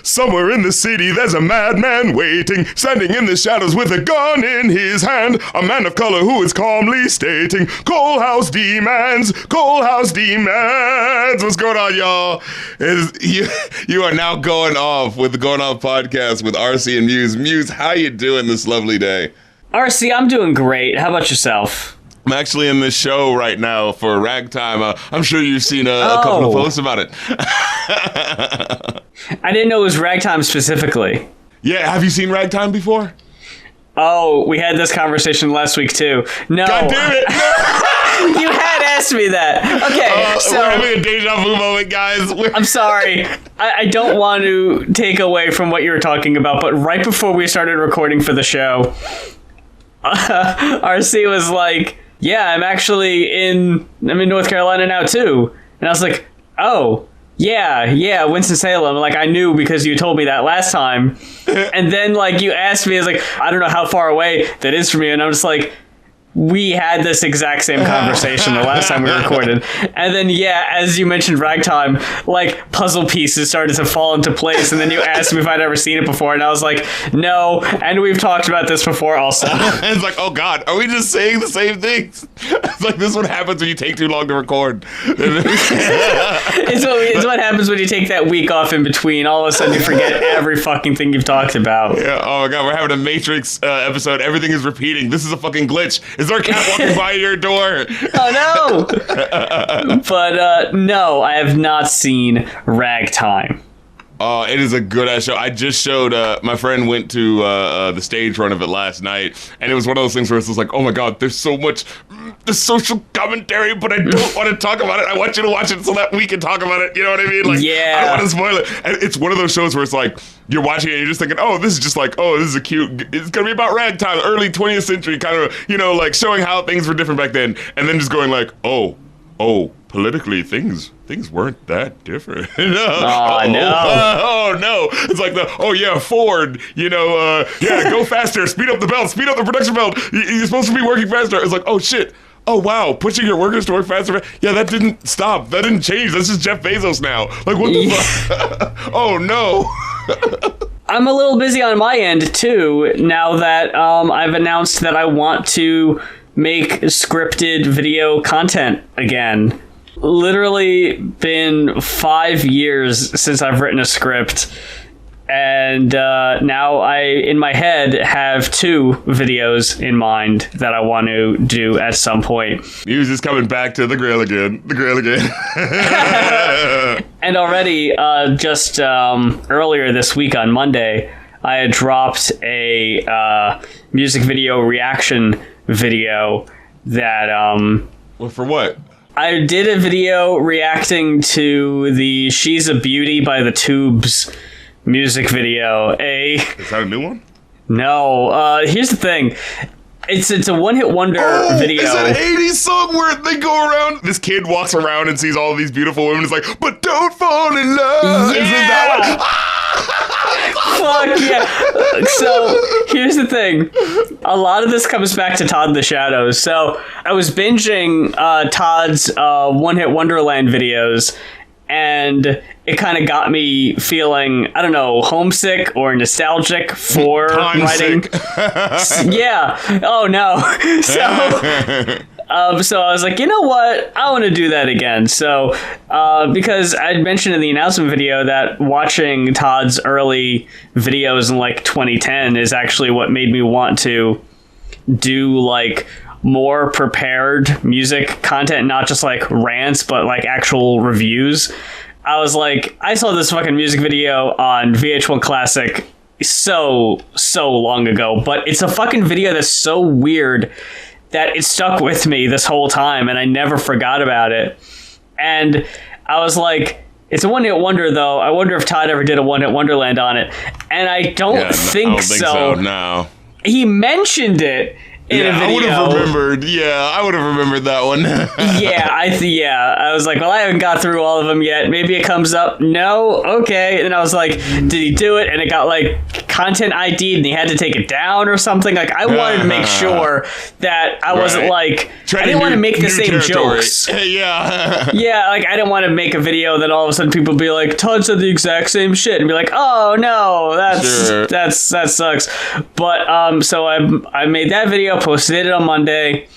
Somewhere in the city there's a madman waiting, standing in the shadows with a gun in his hand. A man of color who is calmly stating, Coal House demands, Coal House demands. What's going on, y'all? You are now going off with the Going Off podcast with RC and Mues. Mues, how you doing this lovely day? RC, I'm doing great. How about yourself? I'm actually in this show right now for Ragtime. I'm sure you've seen a couple of posts about it. I didn't know it was Ragtime specifically. Yeah, have you seen Ragtime before? Oh, we had this conversation last week too. No. God damn it! No. You had asked me that. Okay, so we're having a deja vu moment, guys. I'm sorry. I don't want to take away from what you were talking about, but right before we started recording for the show, RC was like, yeah, I'm in North Carolina now too. And I was like, oh, yeah, Winston-Salem. Like, I knew because you told me that last time. And then, like, you asked me, I was like, I don't know how far away that is from you. And I'm just like, we had this exact same conversation the last time we recorded. And then, yeah, as you mentioned Ragtime, like, puzzle pieces started to fall into place. And then you asked me if I'd ever seen it before. And I was like, no. And we've talked about this before also. It's like, oh, God, are we just saying the same things? It's like, this is what happens when you take too long to record. It's what happens when you take that week off in between. All of a sudden, you forget every fucking thing you've talked about. Yeah. Oh, my God, we're having a Matrix episode. Everything is repeating. This is a fucking glitch. Is there a cat walking by your door? Oh, no. But, no, I have not seen Ragtime. It is a good-ass show. I just showed, my friend went to the stage run of it last night, and it was one of those things where it's just like, oh my God, there's so much the social commentary, but I don't want to talk about it. I want you to watch it so that we can talk about it. You know what I mean? Like, yeah. I don't want to spoil it. And it's one of those shows where it's like, you're watching it and you're just thinking, oh, this is just like, oh, this is it's going to be about ragtime, early 20th century, kind of, you know, like showing how things were different back then. And then just going like, oh, politically, things weren't that different. No. It's like Ford, go faster, speed up the production belt. You're supposed to be working faster. It's like, oh, shit. Oh, wow, pushing your workers to work faster. Yeah, that didn't stop. That didn't change. That's just Jeff Bezos now. Like, what the fuck? Oh, no. I'm a little busy on my end, too, now that I've announced that I want to make scripted video content again. Literally been 5 years since I've written a script, and now I, in my head, have 2 videos in mind that I want to do at some point. Mues is coming back to the grill again. And already, just earlier this week on Monday, I had dropped a music video reaction video that... Well, for what? I did a video reacting to the She's a Beauty by the Tubes music video. Is that a new one? No. Here's the thing. It's a one-hit wonder video. It's an 80s song where they go around. This kid walks around and sees all of these beautiful women. It's like, but don't fall in love. Yeah. Isn't that one? Fuck yeah. So here's the thing. A lot of this comes back to Todd in the Shadows. So I was binging Todd's One Hit Wonderland videos, and it kind of got me feeling, I don't know, homesick or nostalgic for writing. Yeah. Oh, no. So I was like, you know what? I want to do that again. So because I'd mentioned in the announcement video that watching Todd's early videos in like 2010 is actually what made me want to do like more prepared music content, not just like rants, but like actual reviews. I was like, I saw this fucking music video on VH1 Classic so long ago, but it's a fucking video that's so weird that it stuck with me this whole time, and I never forgot about it. And I was like, it's a one-hit wonder, though. I wonder if Todd ever did a one-hit wonderland on it. And I don't think so. No. He mentioned it in a video. I would have remembered that one. I was like, well, I haven't got through all of them yet. Maybe it comes up. No? Okay. And I was like, did he do it? And it got like content ID and he had to take it down or something. Like, I wanted to make sure that I wasn't like, I didn't want to make the same jokes. Yeah. Yeah, like, I didn't want to make a video that all of a sudden people be like, Todd said the exact same shit, and be like, oh no, that sucks. But so I made that video, posted it on Monday.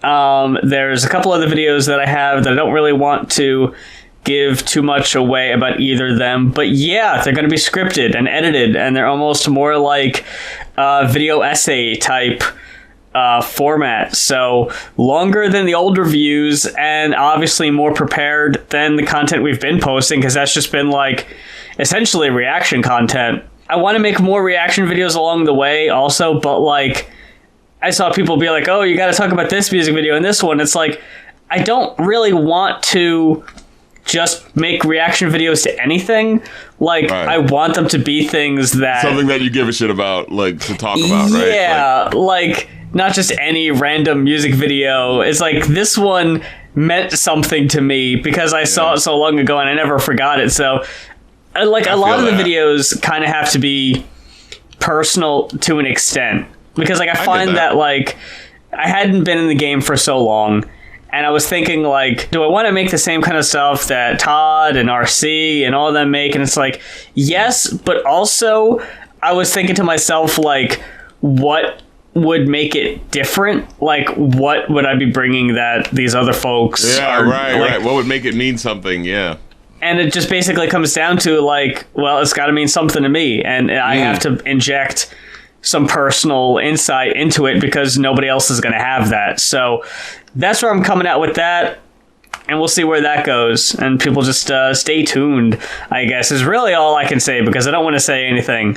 There's a couple other videos that I have that I don't really want to give too much away about either of them, but yeah, they're going to be scripted and edited, and they're almost more like video essay type format, so longer than the old reviews and obviously more prepared than the content we've been posting, because that's just been like essentially reaction content. I want to make more reaction videos along the way also, but like I saw people be like, oh, you got to talk about this music video and this one. It's like, I don't really want to just make reaction videos to anything. Like, right. I want them to be things that... something that you give a shit about, like, to talk about, right? Yeah, like not just any random music video. It's like, this one meant something to me because I saw it so long ago and I never forgot it. So, like, a lot of the videos kind of have to be personal to an extent. Because, like, I find that, like, I hadn't been in the game for so long, and I was thinking, like, do I want to make the same kind of stuff that Todd and RC and all of them make? And it's like, yes, but also I was thinking to myself, like, what would make it different? Like, what would I be bringing that these other folks are, right. What would make it mean something, yeah. And it just basically comes down to, like, well, it's got to mean something to me, and I have to inject some personal insight into it because nobody else is going to have that. So that's where I'm coming out with that, and we'll see where that goes. And people just stay tuned, I guess, is really all I can say, because I don't want to say anything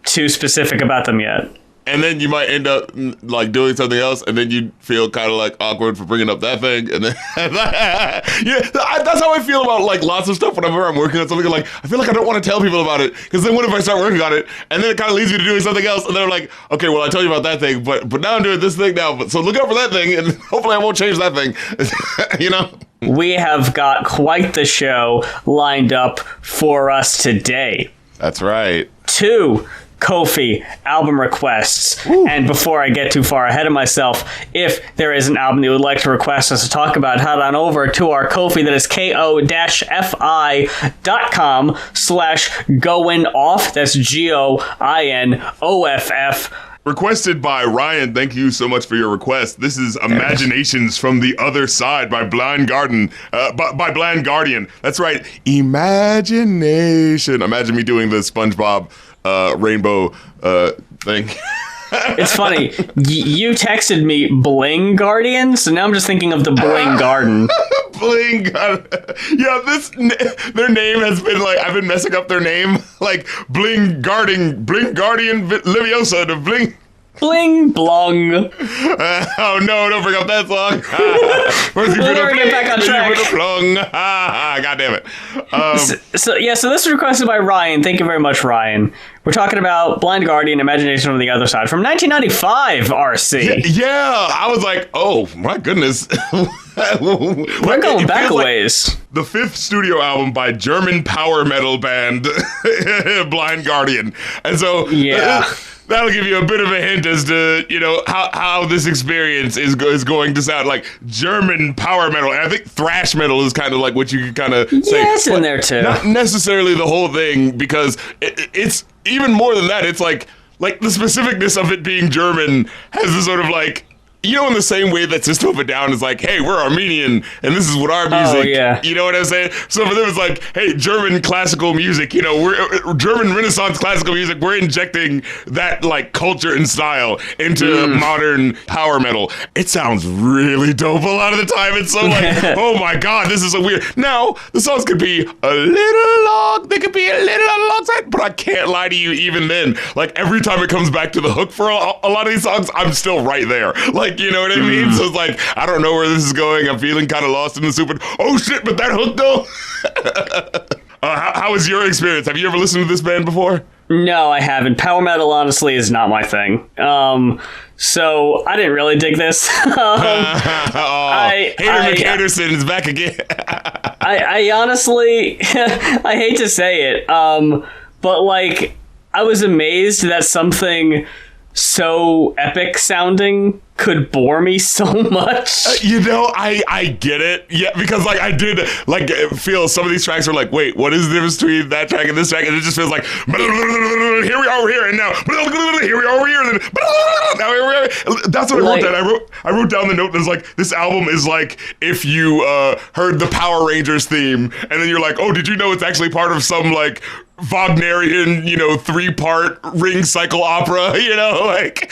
too specific about them yet. And then you might end up like doing something else, and then you feel kind of like awkward for bringing up that thing. And then that's how I feel about like lots of stuff whenever I'm working on something. Like, I feel like I don't want to tell people about it, because then what if I start working on it and then it kind of leads me to doing something else, and then I'm like, okay, well, I told you about that thing, but now I'm doing this thing now. But so look out for that thing, and hopefully I won't change that thing. You know. We have got quite the show lined up for us today. That's right. 2 Ko-fi album requests. Ooh. And before I get too far ahead of myself, if there is an album you would like to request us to talk about, head on over to our Ko-fi. That is ko-fi.com/goinoff. That's GOINOFF. Requested by Ryan. Thank you so much for your request. This is Imaginations from the Other Side by Blind Guardian. That's right. Imagination. Imagine me doing the SpongeBob rainbow thing. It's funny. You texted me Bling Guardian, so now I'm just thinking of the Bling Garden. Bling Garden. Yeah, their name has been like, I've been messing up their name. Like Bling Guardian Leviosa to Bling. Bling blong. Oh no, don't bring up that song. We'll never get back on track. God damn it. So this was requested by Ryan. Thank you very much, Ryan. We're talking about Blind Guardian, Imagination from the Other Side from 1995, RC. Yeah, I was like, oh my goodness. We're going back a ways. Like the 5th studio album by German power metal band Blind Guardian. And so that'll give you a bit of a hint as to, you know, how this experience is going to sound. Like German power metal. And I think thrash metal is kind of like what you could kind of say. Yeah, it's in there too. Not necessarily the whole thing, because it's even more than that. It's like the specificness of it being German has this sort of like, you know, in the same way that System of a Down is like, hey, we're Armenian, and this is what our music, you know what I'm saying? So for them, it's like, hey, German classical music, you know, we're German Renaissance classical music, we're injecting that, like, culture and style into modern power metal. It sounds really dope a lot of the time. It's so like, oh my God, this is so weird. Now, the songs could be a little long, they could be a little on the long side, but I can't lie to you, even then, like, every time it comes back to the hook for a lot of these songs, I'm still right there. Like, you know what I mean? So it's like, I don't know where this is going. I'm feeling kind of lost in the soup. Oh shit, but that hook though? How was your experience? Have you ever listened to this band before? No, I haven't. Power metal, honestly, is not my thing. So I didn't really dig this. Hater McHaterson is back again. I honestly, I hate to say it, but like, I was amazed that something so epic sounding could bore me so much. I get it. Yeah, because like I did like feel some of these tracks are like, wait, what is the difference between that track and this track? And it just feels like here we are over here, and now here we are over here, and then now here we are. That's what I wrote down. I wrote down the note that's like, this album is like if you heard the Power Rangers theme, and then you're like, oh, did you know it's actually part of some like Wagnerian, 3-part ring cycle opera, and you're like,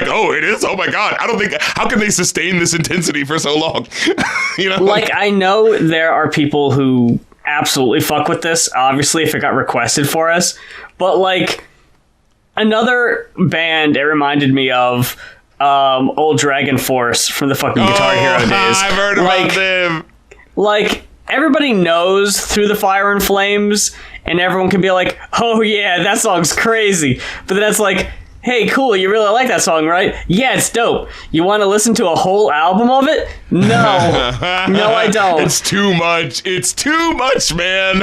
oh, it is? Oh my God. I don't think, how can they sustain this intensity for so long? Like, I know there are people who absolutely fuck with this, obviously, if it got requested for us, but like, another band it reminded me of, old Dragon Force from the fucking Guitar Hero days. I've heard about them. Like, everybody knows Through the Fire and Flames, and everyone can be like, oh yeah, that song's crazy. But then it's like, hey, cool, you really like that song, right? Yeah, it's dope. You want to listen to a whole album of it? No. No, I don't. It's too much. It's too much, man.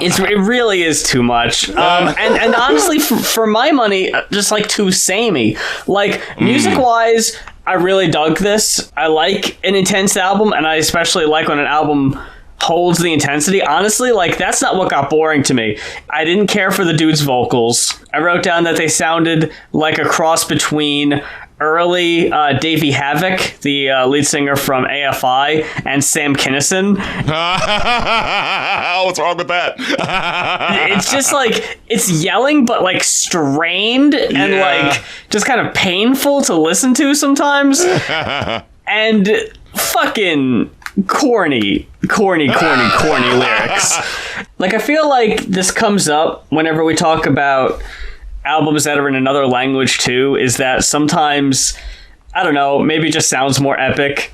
It really is too much. And honestly, for my money, just like too samey. Like, music-wise, I really dug this. I like an intense album, and I especially like when an album holds the intensity. Honestly, like, that's not what got boring to me. I didn't care for the dude's vocals. I wrote down that they sounded like a cross between early Davey Havok, the lead singer from AFI, and Sam Kinison. What's wrong with that? It's just like, it's yelling, but like strained and like just kind of painful to listen to sometimes. And fucking corny lyrics. Like, I feel like this comes up whenever we talk about albums that are in another language too, is that sometimes, I don't know, maybe it just sounds more epic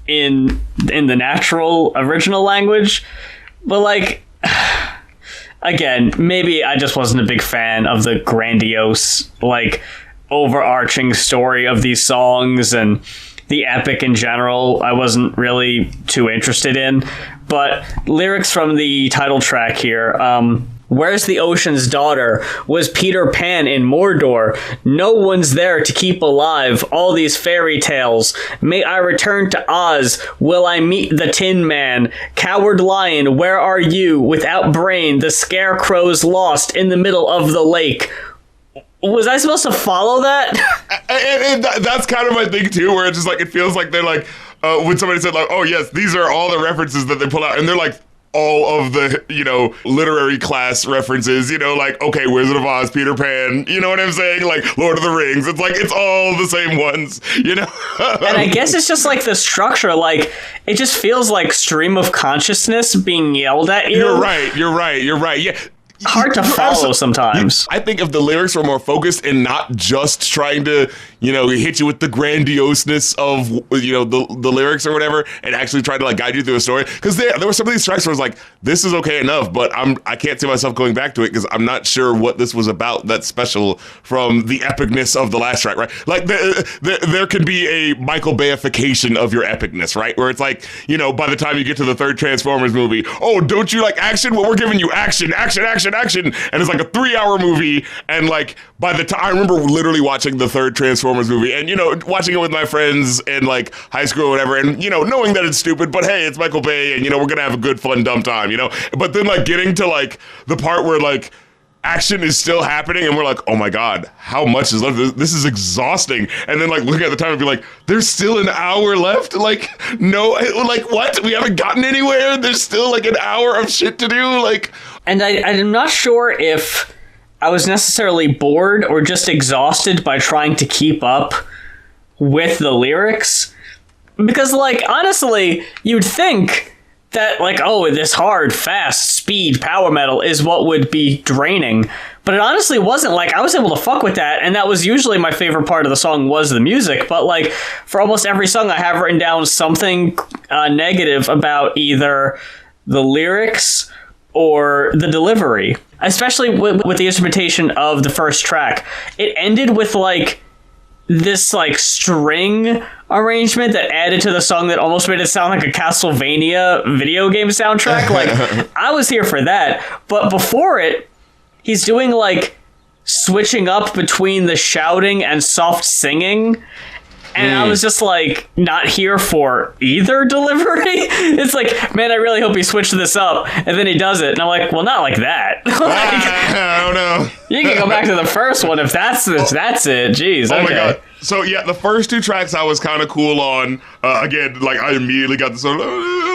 in the natural original language. But like, again, maybe I just wasn't a big fan of the grandiose, like, overarching story of these songs, and the epic in general I wasn't really too interested in. But lyrics from the title track here, where's the ocean's daughter? Was Peter Pan in Mordor? No one's there to keep alive all these fairy tales. May I return to Oz? Will I meet the Tin Man? Coward lion, where are you? Without brain, the scarecrow's lost in the middle of the lake. Was I supposed to follow that? And that's kind of my thing too, where it's just like, it feels like they're like, when somebody said like, oh yes, these are all the references that they pull out, and they're like all of the, literary class references, like, okay, Wizard of Oz, Peter Pan, you know what I'm saying? Like, Lord of the Rings. It's like, it's all the same ones, And I guess it's just like the structure, like, it just feels like stream of consciousness being yelled at you. You're right. Yeah. Hard to follow sometimes. I think if the lyrics were more focused and not just trying to, hit you with the grandioseness of, the lyrics or whatever, and actually try to like guide you through a story. Because there were some of these tracks where I was like, this is okay enough, but I can't see myself going back to it because I'm not sure what this was about that's special from the epicness of the last track, right? Like there could be a Michael Bayification of your epicness, right? Where it's like, by the time you get to the third Transformers movie, oh, don't you like action? Well, we're giving you action. And it's like a 3-hour movie, and like by the time I remember literally watching the third Transformers movie, and watching it with my friends in like high school or whatever, and knowing that it's stupid, but hey, it's Michael Bay, and we're gonna have a good fun dumb time, but then like getting to like the part where like action is still happening, and we're like, oh my God, how much is left? This is exhausting. And then like looking at the time and be like, there's still an hour left? Like, no, like what? We haven't gotten anywhere? There's still like an hour of shit to do? Like... And I'm not sure if I was necessarily bored or just exhausted by trying to keep up with the lyrics. Because, like, honestly, you'd think that, like, oh, this hard, fast, speed, power metal is what would be draining. But it honestly wasn't. Like, I was able to fuck with that, and that was usually my favorite part of the song was the music. But, like, for almost every song, I have written down something negative about either the lyrics or the delivery, especially with the instrumentation of the first track. It ended with like this like string arrangement that added to the song that almost made it sound like a Castlevania video game soundtrack. Like, I was here for that. But before it, he's doing like switching up between the shouting and soft singing. And I was just like, not here for either delivery. It's like, man, I really hope he switched this up. And then he does it. And I'm like, well, not like that. I don't know. You can go back to the first one if that's it. Jeez. Oh okay. my God. So yeah, the first 2 tracks I was kind of cool on. Again, like I immediately got the sort of a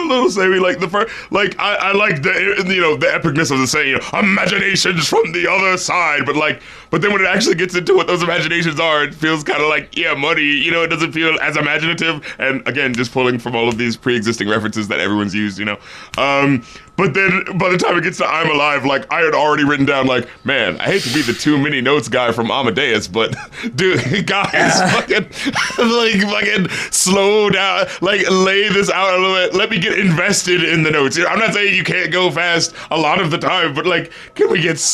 little samey. Like the first, like I like the the epicness of the saying, imaginations from the other side. But then when it actually gets into what those imaginations are, it feels kind of like muddy. It doesn't feel as imaginative. And again, just pulling from all of these pre-existing references that everyone's used. But then by the time it gets to I'm Alive, like I had already written down like, man, I hate to be the too many notes guy from Amadeus, but dude, guys, fucking slow down, like lay this out a little bit. Let me get invested in the notes. I'm not saying you can't go fast a lot of the time, but like, can we get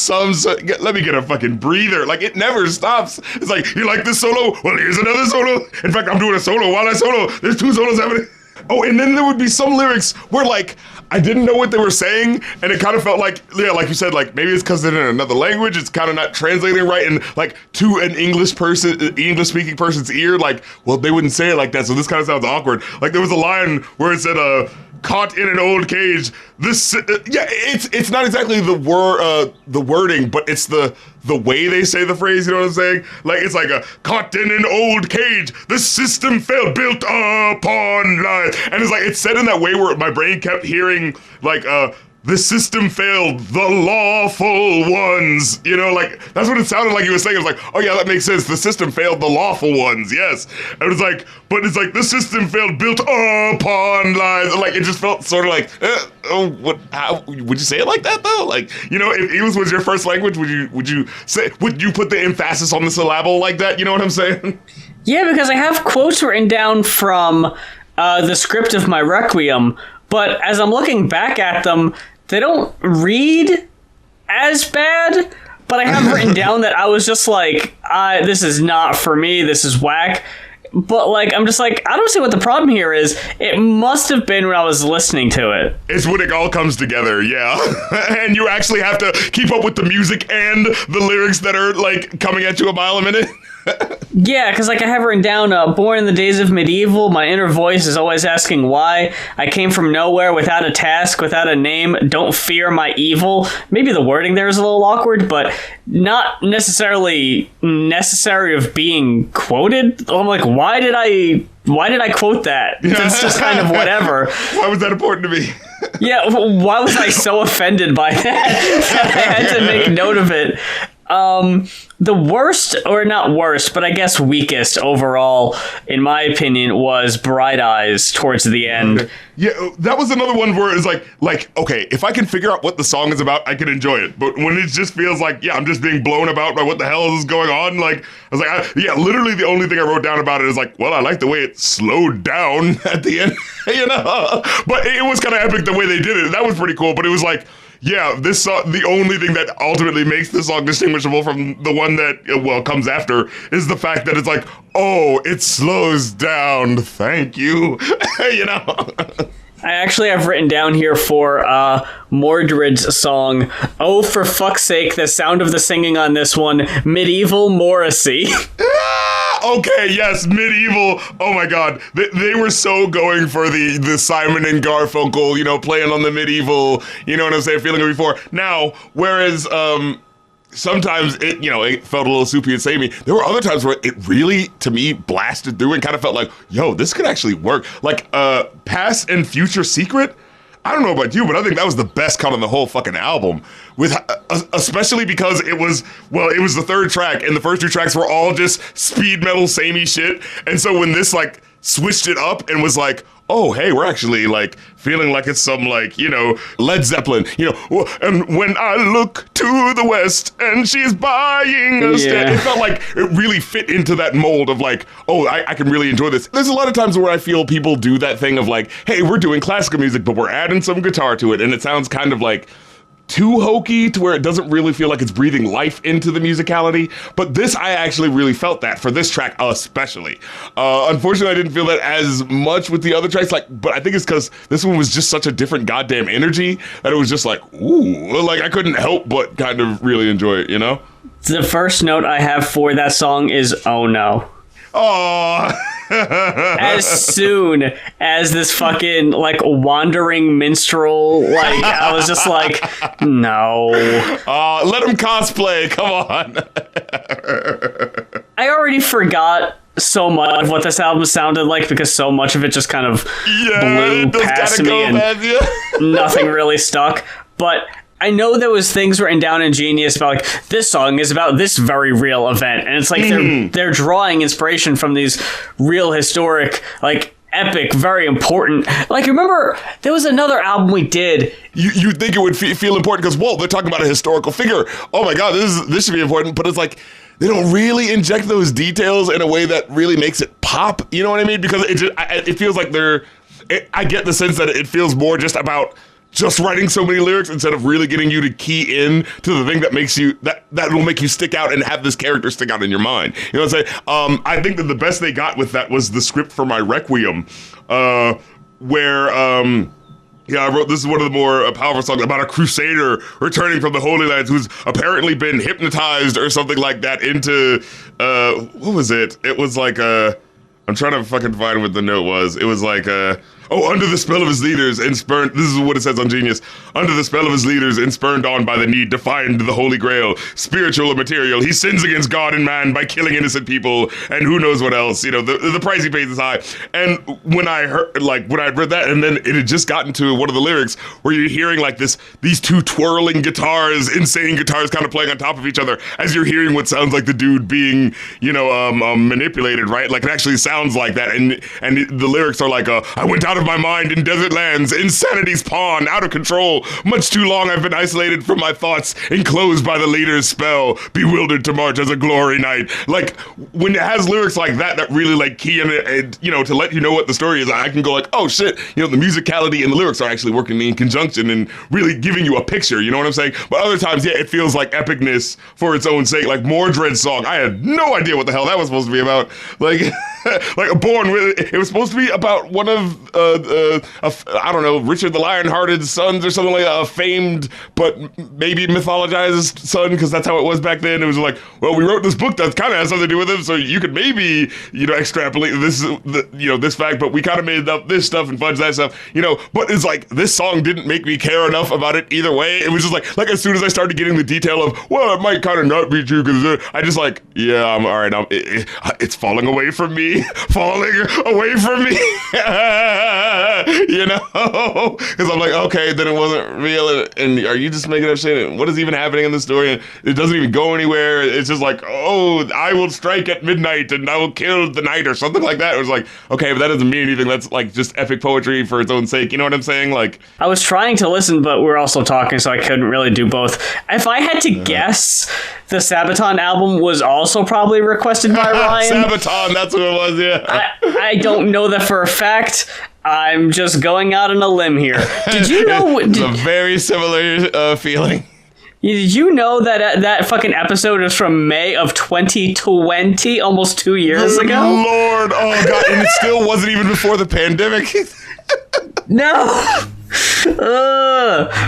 let me get a fucking breather. Like it never stops. It's like, you like this solo? Well, here's another solo. In fact, I'm doing a solo while I solo. There's 2 solos happening. Oh, and then there would be some lyrics where, like, I didn't know what they were saying, and it kind of felt like, like you said, like, maybe it's because they're in another language, it's kind of not translating right, and, like, to an English-speaking person's ear, like, well, they wouldn't say it like that, so this kind of sounds awkward. Like, there was a line where it said, caught in an old cage. It's not exactly the wording, but it's the way they say the phrase, you know what I'm saying? Like, it's like caught in an old cage, the system fell built upon lies. And it's like, it's said in that way where my brain kept hearing, like, the system failed the lawful ones. Like, that's what it sounded like he was saying. It was like, oh yeah, that makes sense. The system failed the lawful ones, yes. And it's like, but it's like, the system failed built upon lies. Like, it just felt sort of like, how would you say it like that though? Like, if English was your first language, would you put the emphasis on the syllable like that? You know what I'm saying? Yeah, because I have quotes written down from the script of my Requiem, but as I'm looking back at them, they don't read as bad, but I have written down that I was just like, this is not for me, this is whack. But, like, I'm just like, I don't see what the problem here is. It must have been when I was listening to it. It's when it all comes together, yeah. And you actually have to keep up with the music and the lyrics that are, like, coming at you a mile a minute. Yeah, because like I have written down, born in the days of medieval, my inner voice is always asking why. I came from nowhere without a task, without a name, don't fear my evil. Maybe the wording there is a little awkward, but not necessarily necessary of being quoted. I'm like, why did I quote that? It's just kind of whatever. Why was that important to me? Yeah, why was I so offended by that? I had to make note of it. The worst, or not worst, but I guess weakest overall, in my opinion, was Bright Eyes towards the end. Yeah, that was another one where it's like, okay, if I can figure out what the song is about, I can enjoy it. But when it just feels like, yeah, I'm just being blown about by what the hell is going on, like, I was like, literally the only thing I wrote down about it is like, well, I like the way it slowed down at the end, But it was kind of epic the way they did it. That was pretty cool, but it was like, yeah, this song, the only thing that ultimately makes this song distinguishable from the one that, comes after is the fact that it's like, oh, it slows down, thank you, I actually have written down here for Mordred's song, oh, for fuck's sake, the sound of the singing on this one, Medieval Morrissey. Okay, yes, medieval. Oh my God, they were so going for the Simon and Garfunkel, playing on the medieval, you know what I'm saying, feeling it before. Now, whereas sometimes it felt a little soupy and samey, there were other times where it really, to me, blasted through and kind of felt like, yo, this could actually work. Like Past and Future Secret. I don't know about you, but I think that was the best cut on the whole fucking album. Especially because it was the third track, and the first 2 tracks were all just speed metal, samey shit. And so when this like switched it up and was like, oh, hey, we're actually like feeling like it's some like, Led Zeppelin, and when I look to the west and she's buying a it felt like it really fit into that mold of like, oh, I can really enjoy this. There's a lot of times where I feel people do that thing of like, hey, we're doing classical music, but we're adding some guitar to it, and it sounds kind of like too hokey to where it doesn't really feel like it's breathing life into the musicality. But this, I actually really felt that for this track especially. Unfortunately, I didn't feel that as much with the other tracks. But I think it's because this one was just such a different goddamn energy that it was just like, ooh, like I couldn't help but kind of really enjoy it, you know? The first note I have for that song is "Oh no." Oh. As soon as this fucking like wandering minstrel, like I was just like, no. Let him cosplay. Come on. I already forgot so much of what this album sounded like because so much of it just kind of blew past me and nothing really stuck. But I know there was things written down in Genius about like this song is about this very real event, and it's like they're drawing inspiration from these real historic, like epic, very important. Like remember there was another album we did. You think it would feel important because whoa, they're talking about a historical figure. Oh my god, this should be important, but it's like they don't really inject those details in a way that really makes it pop. You know what I mean? Because it feels like I get the sense that it feels more just about just writing so many lyrics instead of really getting you to key in to the thing that makes you that will make you stick out and have this character stick out in your mind. You know what I'm saying? I think that the best they got with that was the script for my Requiem, where I wrote this is one of the more powerful songs about a crusader returning from the Holy Lands who's apparently been hypnotized or something like that into what was it? It was like I'm trying to fucking find what the note was. It was like under the spell of his leaders and spurned, this is what it says on Genius, under the spell of his leaders and spurned on by the need to find the Holy Grail, spiritual or material, he sins against God and man by killing innocent people and who knows what else. You know, the price he pays is high. And when I read that, and then it had just gotten to one of the lyrics where you're hearing like these two twirling guitars, insane guitars kind of playing on top of each other as you're hearing what sounds like the dude being, manipulated, right? Like it actually sounds like that. And the lyrics are like, I went out of my mind in desert lands, insanity's pawn, out of control. Much too long I've been isolated from my thoughts, enclosed by the leader's spell, bewildered to march as a glory knight. Like, when it has lyrics like that really like key in it, and, to let you know what the story is, I can go like, oh shit, the musicality and the lyrics are actually working in conjunction and really giving you a picture, you know what I'm saying? But other times, it feels like epicness for its own sake. Like, Mordred's song, I had no idea what the hell that was supposed to be about. Like, like Born with it was supposed to be about one of I don't know, Richard the Lionhearted's sons or something like that, a famed but maybe mythologized son, because that's how it was back then. It was like, well, we wrote this book that kind of has something to do with him, so you could maybe extrapolate this fact, but we kind of made up this stuff and fudge that stuff, But it's like this song didn't make me care enough about it either way. It was just like as soon as I started getting the detail of, well, it might kind of not be true because I just like, yeah, I'm all right. It's falling away from me. Because I'm like, okay, then it wasn't real, and are you just making up shit? What is even happening in the story? And it doesn't even go anywhere. It's just like, oh, I will strike at midnight and I will kill the night or something like that. It was like, okay, but that doesn't mean anything. That's like just epic poetry for its own sake. You know what I'm saying? Like, I was trying to listen, but we were also talking, so I couldn't really do both. If I had to guess, the Sabaton album was also probably requested by Ryan. Sabaton, that's what it was, yeah. I don't know that for a fact. I'm just going out on a limb here. Did you know? It's a very similar feeling. Did you know that that fucking episode is from May of 2020, almost 2 years ago? Lord, oh god, and it still wasn't even before the pandemic. No.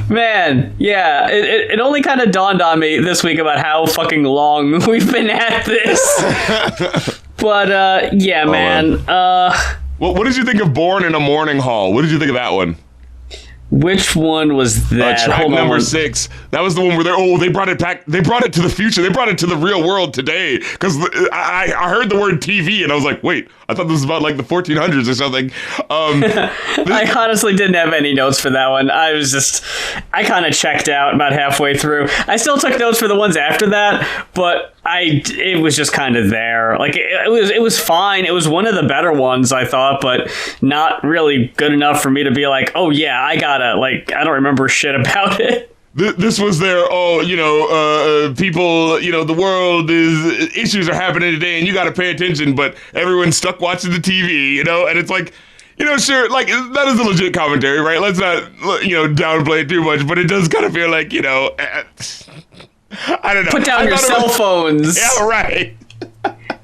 Man, yeah, it only kind of dawned on me this week about how fucking long we've been at this. But yeah, man. Well, what did you think of Born in a Morning Hall? What did you think of that one? Which one was that? Track number 6. That was the one where they brought it back. They brought it to the future. They brought it to the real world today. Because I heard the word TV and I was like, wait, I thought this was about like the 1400s or something. I honestly didn't have any notes for that one. I kind of checked out about halfway through. I still took notes for the ones after that, but it was just kind of there. Like it was fine. It was one of the better ones, I thought, but not really good enough for me to be like, oh yeah, I don't remember shit about it. This was their, people, the world issues are happening today and you got to pay attention, but everyone's stuck watching the TV, and it's like, Sure, like, that is a legit commentary, right? Let's not, downplay it too much, but it does kind of feel like, I don't know. Put down your cell phones. Yeah, right.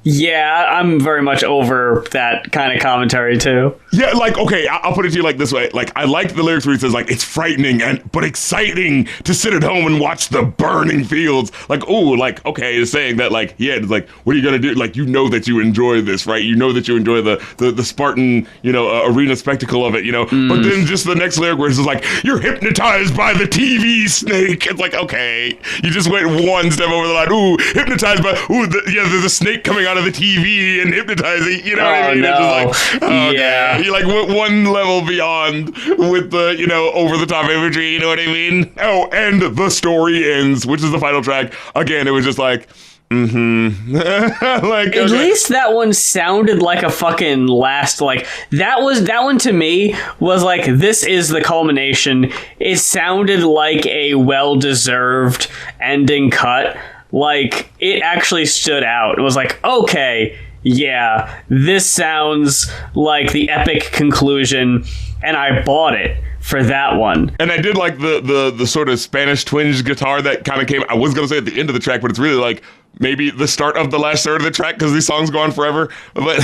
Yeah, I'm very much over that kind of commentary too. Yeah, like, okay, I'll put it to you like this way. Like, I like the lyrics where he says, like, it's frightening but exciting to sit at home and watch the burning fields. Like, ooh, like, okay, it's saying that, like, yeah, it's like, what are you gonna do? Like, that you enjoy this, right? You know that you enjoy the Spartan, arena spectacle of it, But then just the next lyric where it's just like, you're hypnotized by the TV snake. It's like, okay, you just went one step over the line. Ooh, hypnotized by, there's a snake coming out of the TV and hypnotizing, you know what I mean? No. It's just like, okay. Yeah. You like went one level beyond with the, over the top imagery, you know what I mean? Oh, and the story ends, which is the final track. Again, it was just like, like, at least that one sounded like a fucking last, like, that one to me was like, this is the culmination. It sounded like a well-deserved ending cut. Like, it actually stood out. It was like, okay, yeah, this sounds like the epic conclusion, and I bought it for that one. And I did like the sort of Spanish twinge guitar that kind of came, I was going to say at the end of the track, but it's really like maybe the start of the last third of the track because these songs go on forever. But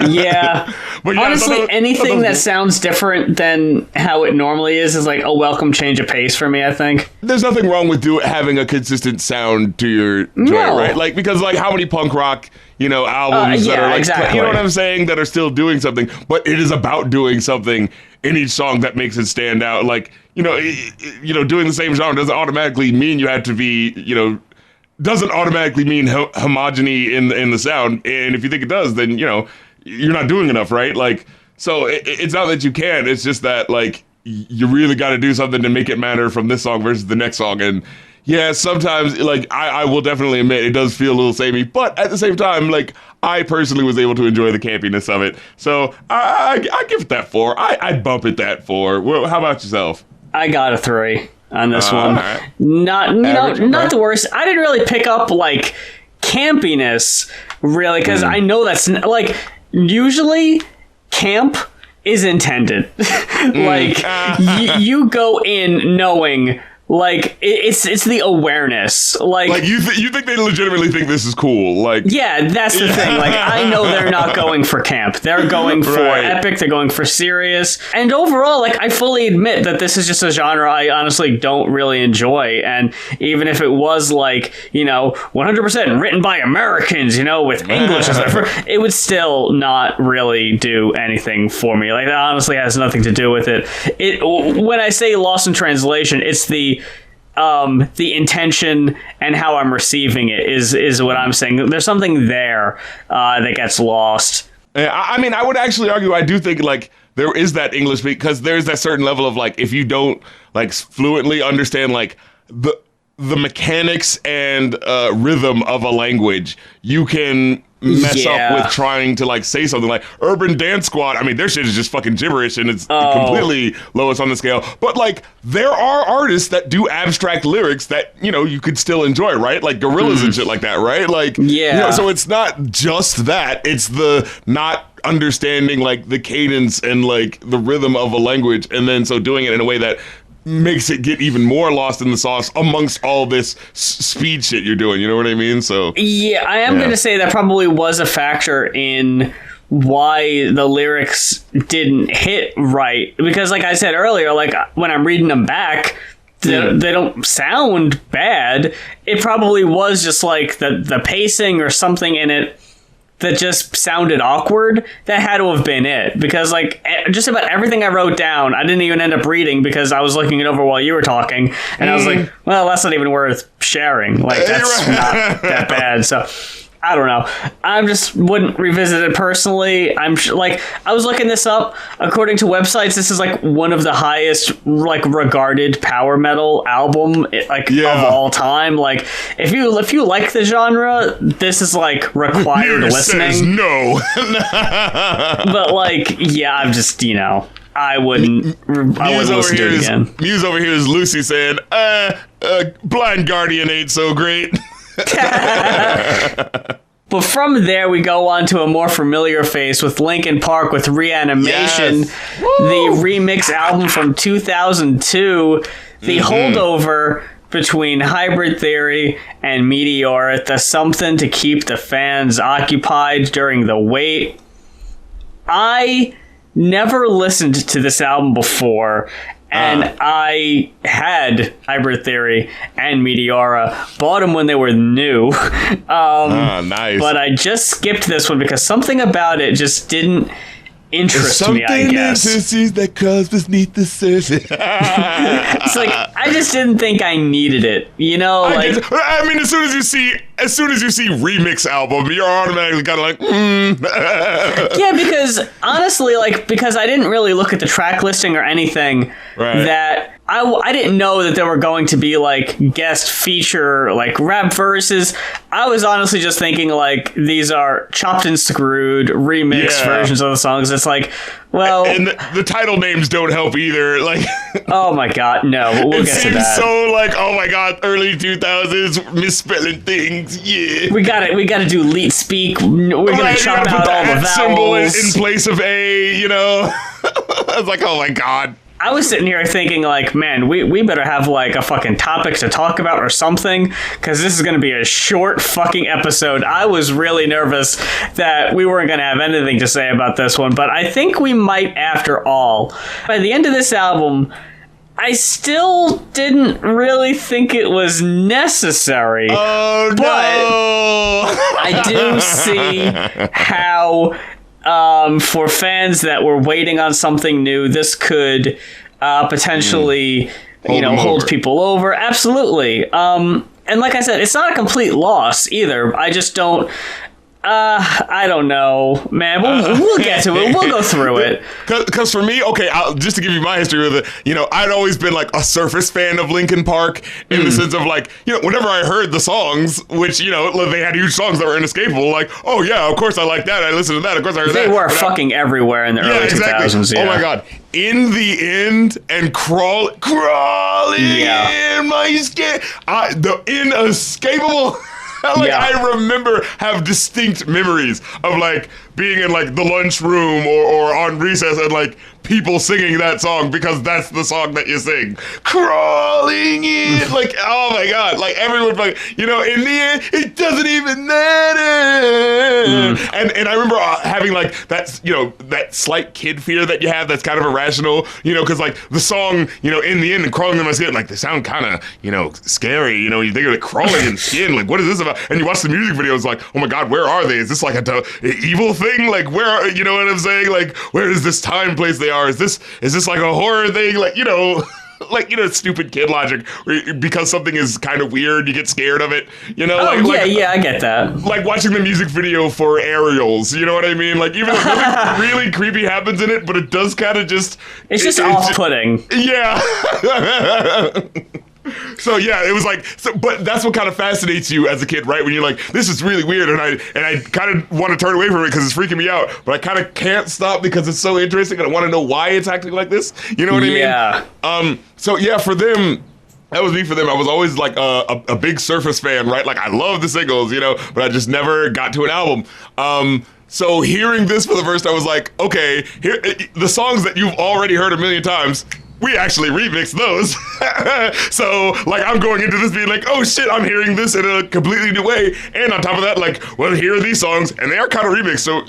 yeah. But yeah, honestly, anything that sounds different than how it normally is like a welcome change of pace for me, I think. There's nothing wrong with having a consistent sound to your joint, right? Like, because like how many punk rock, albums that are like, exactly. You know what I'm saying, that are still doing something, but it is about doing something in each song that makes it stand out. Like, doing the same genre doesn't automatically mean you have to be, doesn't automatically mean homogeny in the sound. And if you think it does, then, you're not doing enough, right? Like, so it's not that you can't, it's just that, like, you really got to do something to make it matter from this song versus the next song. And yeah, sometimes, like, I will definitely admit it does feel a little samey, but at the same time, like, I personally was able to enjoy the campiness of it. So I give it that 4. I'd bump it that 4. Well, how about yourself? I got a 3 on this one. Right. Not not the worst. I didn't really pick up like campiness really, because I know that's like usually camp is intended. Like you go in knowing like it's the awareness, like you think they legitimately think this is cool, like, yeah, that's the thing. Like, I know they're not going for camp, they're going for epic, they're going for serious, and overall, like, I fully admit that this is just a genre I honestly don't really enjoy. And even if it was like 100% written by Americans, with English as their first, it would still not really do anything for me. Like, that honestly has nothing to do with it. When I say lost in translation, it's the intention and how I'm receiving it is what I'm saying. There's something there that gets lost. I mean, I would actually argue, I do think, like, there is that English, because there's that certain level of, like, if you don't, like, fluently understand, like, the mechanics and rhythm of a language, you can mess up with trying to, like, say something like Urban Dance Squad. I mean, their shit is just fucking gibberish, and it's completely lowest on the scale. But, like, there are artists that do abstract lyrics that, you could still enjoy, right? Like Gorillaz and shit like that, right? Like, so it's not just that. It's the not understanding, like, the cadence and, like, the rhythm of a language, and then so doing it in a way that makes it get even more lost in the sauce amongst all this speed shit you're doing. You know what I mean? So yeah, I am going to say that probably was a factor in why the lyrics didn't hit right. Because like I said earlier, like when I'm reading them back, they don't sound bad. It probably was just like the pacing or something in it that just sounded awkward. That had to have been it, because like just about everything I wrote down, I didn't even end up reading because I was looking it over while you were talking, and I was like, well, that's not even worth sharing. Like, that's not that bad. So I don't know. I just wouldn't revisit it personally. I'm like, I was looking this up. According to websites, this is like one of the highest like regarded power metal album of all time. Like, if you like the genre, this is like required listening. Says no. But like, yeah, I'm just I wouldn't listen to it again. Muse over here is Lucy saying, Blind Guardian ain't so great. But from there, we go on to a more familiar face with Linkin Park with Reanimation, the remix album from 2002, the holdover between Hybrid Theory and Meteora, the something to keep the fans occupied during the wait. I never listened to this album before, and I had Hybrid Theory and Meteora, bought them when they were new. Nice. But I just skipped this one because something about it just didn't interest me, I guess. Something that crawls beneath the surface. It's like, I just didn't think I needed it, you know? I mean, as soon as you see remix album, you're automatically kind of like, Yeah, because honestly, because I didn't really look at the track listing or anything, that I didn't know that there were going to be guest feature rap verses. I was honestly just thinking these are chopped and screwed remix versions of the songs. It's well, and the title names don't help either. Oh my god, no, we'll get to that. So oh my god, early 2000s misspelling things. Yeah, we gotta do leet speak. We're gonna chop out all the vowels. Symbol in place of a. I was oh my god. I was sitting here thinking, man, we better have, a fucking topic to talk about or something, because this is going to be a short fucking episode. I was really nervous that we weren't going to have anything to say about this one, but I think we might after all. By the end of this album, I still didn't really think it was necessary. Oh, but no! I do see how... for fans that were waiting on something new, this could potentially, hold people over. Absolutely. And like I said, it's not a complete loss either. I just don't... I don't know, man. We'll get to it. We'll go through it. Because for me, okay, just to give you my history with it, I'd always been a surface fan of Linkin Park in the sense of whenever I heard the songs, which, they had huge songs that were inescapable, oh yeah, of course I like that. I listened to that. Of course I heard that. They were fucking everywhere in the early 2000s. Yeah. Oh my God. In the end and crawling in my skin, the inescapable... I remember have distinct memories of being in the lunchroom or on recess and people singing that song because that's the song that you sing. Crawling in, oh my God, everyone, in the end, it doesn't even matter. And I remember having that, that slight kid fear that you have that's kind of irrational, because the song, in the end and crawling in my skin, they sound kind of, scary, you think of crawling in skin, what is this about? And you watch the music videos oh my God, where are they? Is this a evil thing? Where are, you know what I'm saying? Where is this time, place they are? Is this a horror thing? Stupid kid logic. Because something is kind of weird, you get scared of it. Yeah, I get that. Watching the music video for Aerials. You know what I mean? Even though nothing really creepy happens in it, but it does kind of just... It's just off-putting. Yeah. So yeah, it was but that's what kind of fascinates you as a kid, right? When you're this is really weird, and I kind of want to turn away from it because it's freaking me out, but I kind of can't stop because it's so interesting, and I want to know why it's acting like this. You know what I mean? Yeah. So yeah, for them. That was me for them. I was always a big Surface fan, right? I love the singles, but I just never got to an album. So hearing this for the first time, I was okay, here the songs that you've already heard a million times. We actually remixed those. So, I'm going into this being oh shit, I'm hearing this in a completely new way. And on top of that, well, here are these songs, and they are kind of remixed. So,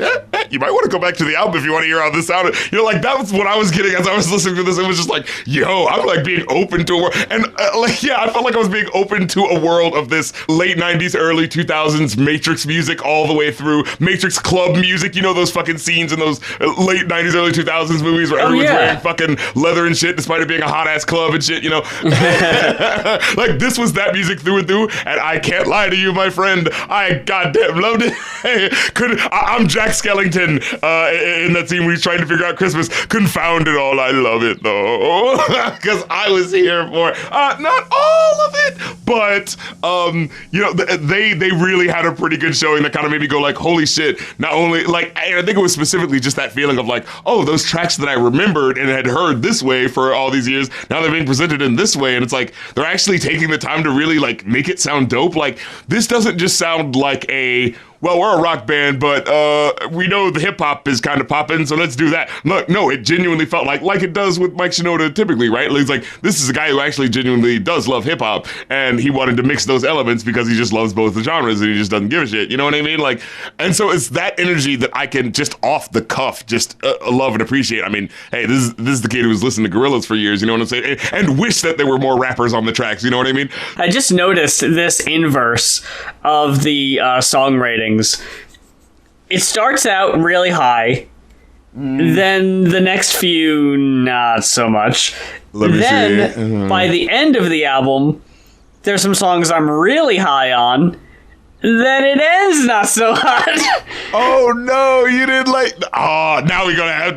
you might want to go back to the album if you want to hear how this sounded. That was what I was getting as I was listening to this. It was just yo, I'm being open to a world. And I felt like I was being open to a world of this late 90s, early 2000s Matrix music all the way through. Matrix club music, those fucking scenes in those late 90s, early 2000s movies where everyone's wearing fucking leather and shit, despite it being a hot ass club and shit, this was that music through and through, and I can't lie to you, my friend, I goddamn loved it. I'm Jack Skellington in that scene where he's trying to figure out Christmas. Confound it all, I love it though, because I was here for not all of it, but they really had a pretty good showing that kind of made me go holy shit. Not only and I think it was specifically just that feeling of oh, those tracks that I remembered and had heard this way for all these years, now they're being presented in this way, and it's they're actually taking the time to really make it sound dope. This doesn't just sound like a well, we're a rock band, but we know the hip hop is kind of popping, so let's do that. Look, no, it genuinely felt like it does with Mike Shinoda typically, right? It's like, this is a guy who actually genuinely does love hip hop, and he wanted to mix those elements because he just loves both the genres and he just doesn't give a shit. You know what I mean? Like, and so it's that energy that I can just off the cuff just love and appreciate. I mean, hey, this is the kid who was listening to Gorillaz for years, you know what I'm saying? And wish that there were more rappers on the tracks, you know what I mean? I just noticed this inverse of the song ratings. It starts out really high, then the next few not so much. Then by the end of the album, there's some songs I'm really high on. Then it ends not so hot. Oh no, you didn't like. Oh, now we're gonna have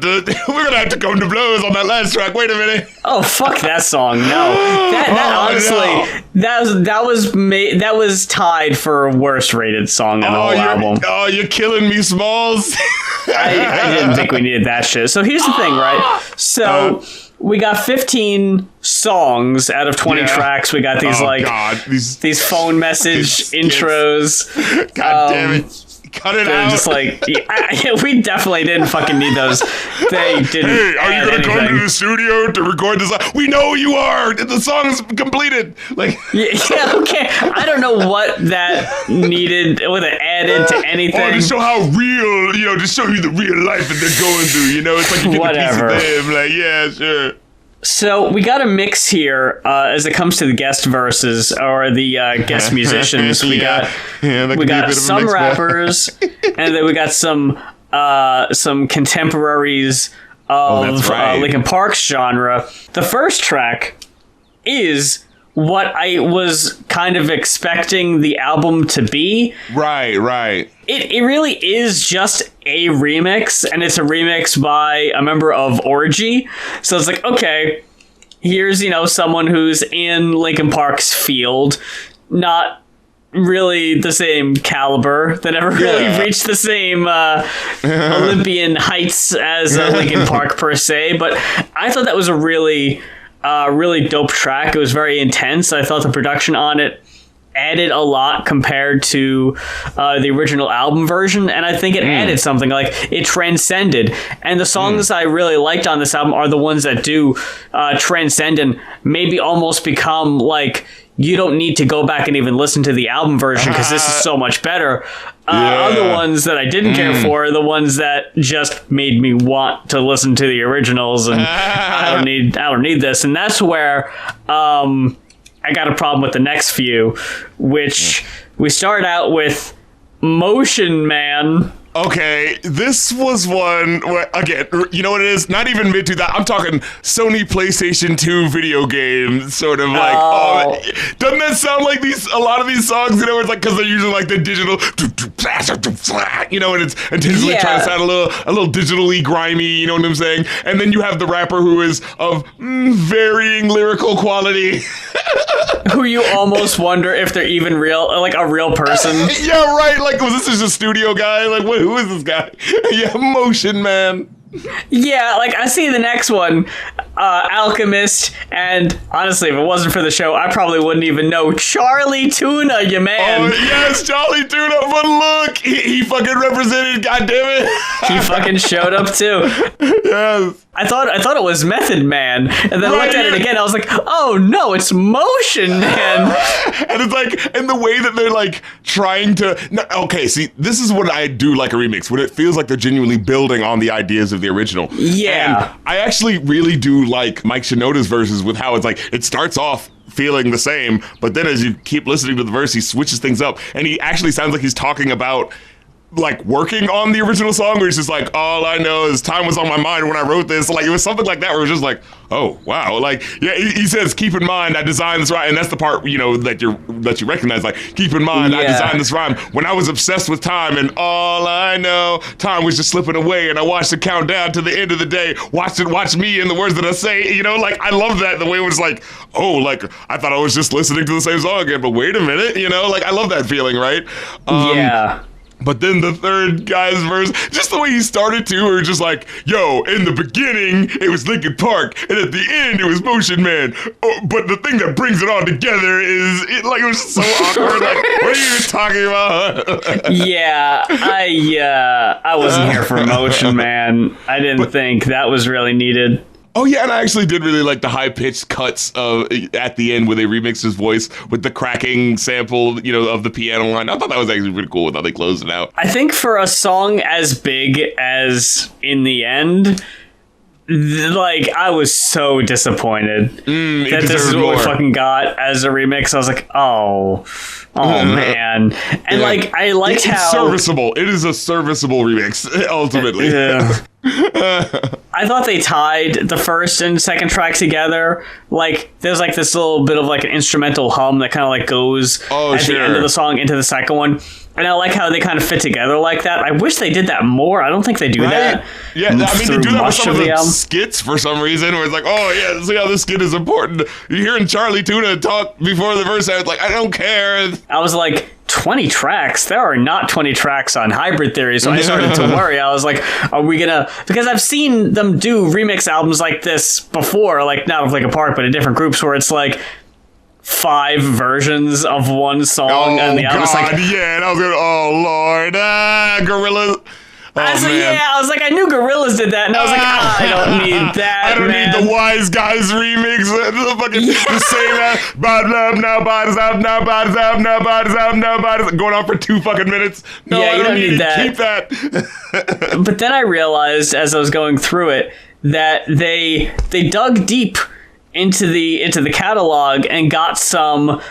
to come to blows on that last track. Wait a minute. Oh fuck that song. No, that honestly, no. that was tied for worst rated song on the whole album. Oh, you're killing me, Smalls. I didn't think we needed that shit. So here's the thing, right? So we got 15 songs out of 20 tracks. We got these these phone message intros. God damn it. Cut it out. Just like, we definitely didn't fucking need those. They didn't. Hey, are you going to come to the studio to record this? We know you are. The song's completed. Like, yeah, okay. I don't know what that needed, what it added to anything. Or to show how real, to show you the real life that they're going through. It's like you get a piece of them. Like, yeah, sure. So we got a mix here as it comes to the guest verses or the guest musicians. We got some rappers, and then we got some contemporaries of Linkin Park's genre. The first track is what I was kind of expecting the album to be. Right. It really is just a remix, and it's a remix by a member of Orgy. So it's like, okay, here's, someone who's in Linkin Park's field, not really the same caliber, that never really reached the same Olympian heights as Linkin Park per se, but I thought that was a really dope track. It was very intense. I thought the production on it added a lot compared to the original album version, and I think it added something. Like, it transcended, and the songs I really liked on this album are the ones that do transcend and maybe almost become like, you don't need to go back and even listen to the album version because this is so much better. Other ones that I didn't care for are the ones that just made me want to listen to the originals, and I don't need this. And that's where I got a problem with the next few, which we start out with Motion Man. Okay, this was one where, again, you know what it is? Not even mid to that. I'm talking Sony PlayStation 2 video game, sort of like. Doesn't that sound like a lot of these songs? Where it's like, because they're using like the digital, and it's intentionally trying to sound a little digitally grimy. You know what I'm saying? And then you have the rapper who is of varying lyrical quality. Who you almost wonder if they're even real, like a real person. Yeah, right. Like, was this just a studio guy? Like, who is this guy? Yeah, Motion Man. Yeah, like, I see the next one, Alchemist, and honestly, if it wasn't for the show, I probably wouldn't even know Charlie Tuna, your man. Oh, yes, Charlie Tuna, but look, he fucking represented, goddammit. He fucking showed up, too. Yes. I thought it was Method Man, and then I looked at it again, I was like, oh no, it's Motion Man. And it's like, and the way that they're like trying to, okay, see, this is what I do like a remix, when it feels like they're genuinely building on the ideas of the original. Yeah. And I actually really do like Mike Shinoda's verses with how it's like, it starts off feeling the same, but then as you keep listening to the verse, he switches things up, and he actually sounds like he's talking about like working on the original song, where he's just like, all I know is time was on my mind when I wrote this. Like, it was something like that where it was just like, oh wow, like, yeah, he says, keep in mind I designed this rhyme, and that's the part that you recognize, like, keep in mind I designed this rhyme when I was obsessed with time, and all I know, time was just slipping away, and I watched it count down to the end of the day, watch me and the words that I say, like, I love that, the way it was like, oh, like, I thought I was just listening to the same song again, but wait a minute, like, I love that feeling, right? Yeah. But then the third guy's verse, just the way he started to, where just like, yo, in the beginning, it was Linkin Park, and at the end, it was Motion Man. Oh, but the thing that brings it all together is, it was just so awkward. Like, what are you even talking about? Yeah, I wasn't here for Motion Man. I didn't think that was really needed. Oh yeah, and I actually did really like the high-pitched cuts at the end where they remixed his voice with the cracking sample, of the piano line. I thought that was actually pretty cool with how they closed it out. I think for a song as big as In the End, I was so disappointed that this is what we fucking got as a remix. I was like, oh man. And I liked how... It's serviceable. It is a serviceable remix, ultimately. Yeah. I thought they tied the first and second track together. There's this little bit of an instrumental hum that kind of goes at the end of the song into the second one. And I like how they kind of fit together like that. I wish they did that more. I don't think they do that. Yeah, they do that with some of the skits for some reason, where it's like, oh yeah, see how this skit is important. You're hearing Charlie Tuna talk before the verse. I was like, I don't care. I was like, 20 tracks? There are not 20 tracks on Hybrid Theory, so I started to worry. I was like, are we gonna... Because I've seen them do remix albums like this before, not of Linkin Park, but in different groups, where it's 5 versions of one song on the album. God, yeah, and I was going, oh Lord, Gorilla. I was like, I knew Gorillaz did that, and I was like, I don't need that. I don't need the Wise Guys remix. The same bodies now, bodies out, now bodies out, now bodies out, now bodies out, going on for 2 fucking minutes. No, I don't need that. Keep that. But then I realized as I was going through it that they dug deep into the catalog and got some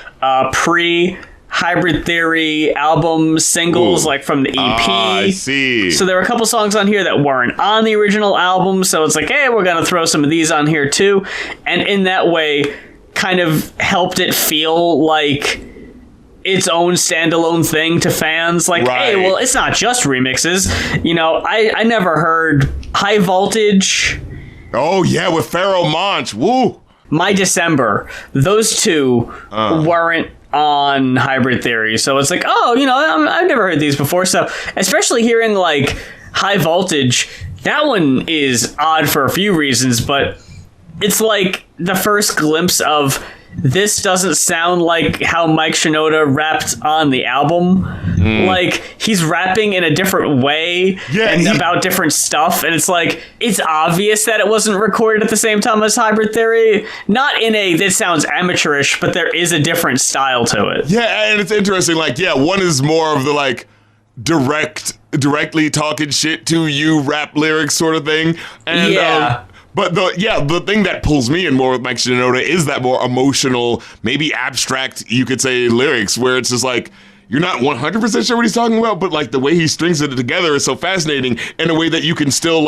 Hybrid Theory album singles from the EP. I see. So there were a couple songs on here that weren't on the original album, so it's hey, we're gonna throw some of these on here too. And in that way kind of helped it feel like its own standalone thing to fans. Hey, well, it's not just remixes. I never heard High Voltage. Oh yeah, with Pharaoh Monch. Woo. My December. Those two weren't on Hybrid Theory, so it's I've never heard these before. So especially hearing High Voltage, that one is odd for a few reasons, but it's the first glimpse of this doesn't sound like how Mike Shinoda rapped on the album. He's rapping in a different way about different stuff, and it's obvious that it wasn't recorded at the same time as Hybrid Theory. Not in a this sounds amateurish, but there is a different style to it. Yeah, and it's interesting. One is more of the directly talking shit to you rap lyrics sort of thing, and but the thing that pulls me in more with Mike Shinoda is that more emotional, maybe abstract, you could say, lyrics, where it's just you're not 100% sure what he's talking about, but the way he strings it together is so fascinating in a way that you can still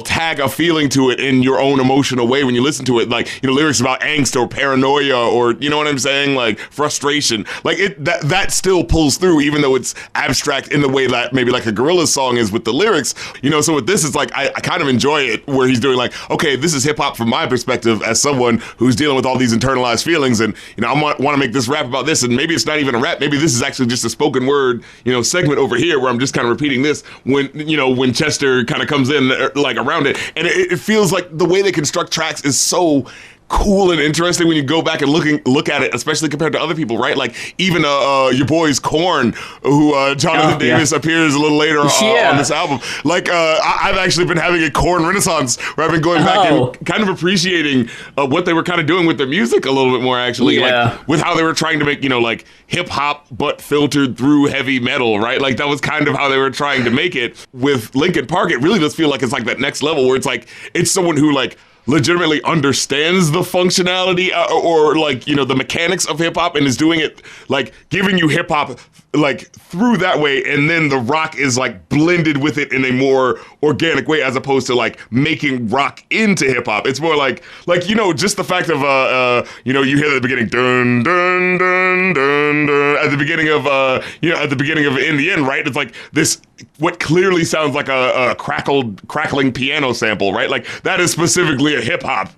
tag a feeling to it in your own emotional way when you listen to it. Lyrics about angst or paranoia or, you know what I'm saying? Frustration. That still pulls through, even though it's abstract in the way that maybe a Gorillaz song is with the lyrics. So with this, it's I kind of enjoy it where he's doing okay, this is hip hop from my perspective as someone who's dealing with all these internalized feelings. And, I want to make this rap about this. And maybe it's not even a rap. Maybe this is actually just a spoken word, segment over here where I'm just kind of repeating this when Chester kind of comes in around it, and it feels like the way they construct tracks is so cool and interesting when you go back and look at it, especially compared to other people, right? Even your boys Korn, who Jonathan Davis appears a little later on this album. I've actually been having a Korn renaissance where I've been going back and kind of appreciating what they were kind of doing with their music a little bit more, actually, with how they were trying to make hip hop but filtered through heavy metal, right? That was kind of how they were trying to make it. With Linkin Park, it really does feel like it's that next level where it's someone who legitimately understands the functionality or the mechanics of hip hop and is doing it giving you hip hop through that way, and then the rock is blended with it in a more organic way as opposed to making rock into hip hop. It's more just the fact of you hear at the beginning dun dun dun dun dun at the beginning of at the beginning of In the End, right? It's this what clearly sounds like a crackling piano sample, right? That is specifically a hip hop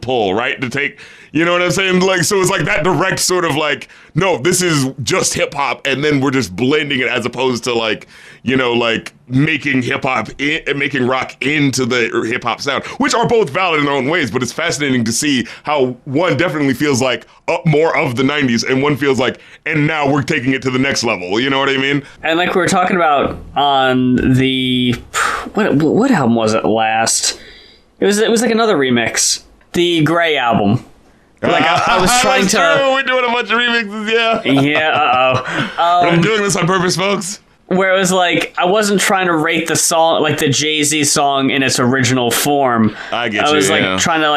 pull, right? To take, you know what I'm saying? Like, so it's like that direct sort of like, no, this is just hip hop, and then we're just blending it as opposed to like, like making hip hop and making rock into the hip hop sound, which are both valid in their own ways. But it's fascinating to see how one definitely feels like more of the 90s, and one feels like, and now we're taking it to the next level. You know what I mean? And like we were talking about on the what album was it last? It was like another remix, the Gray album. Like I was trying to. True. We're doing a bunch of remixes, yeah. Yeah. I'm doing this on purpose, folks. Where it was like I wasn't trying to rate the song, like the Jay-Z song in its original form. I get you. I was like trying to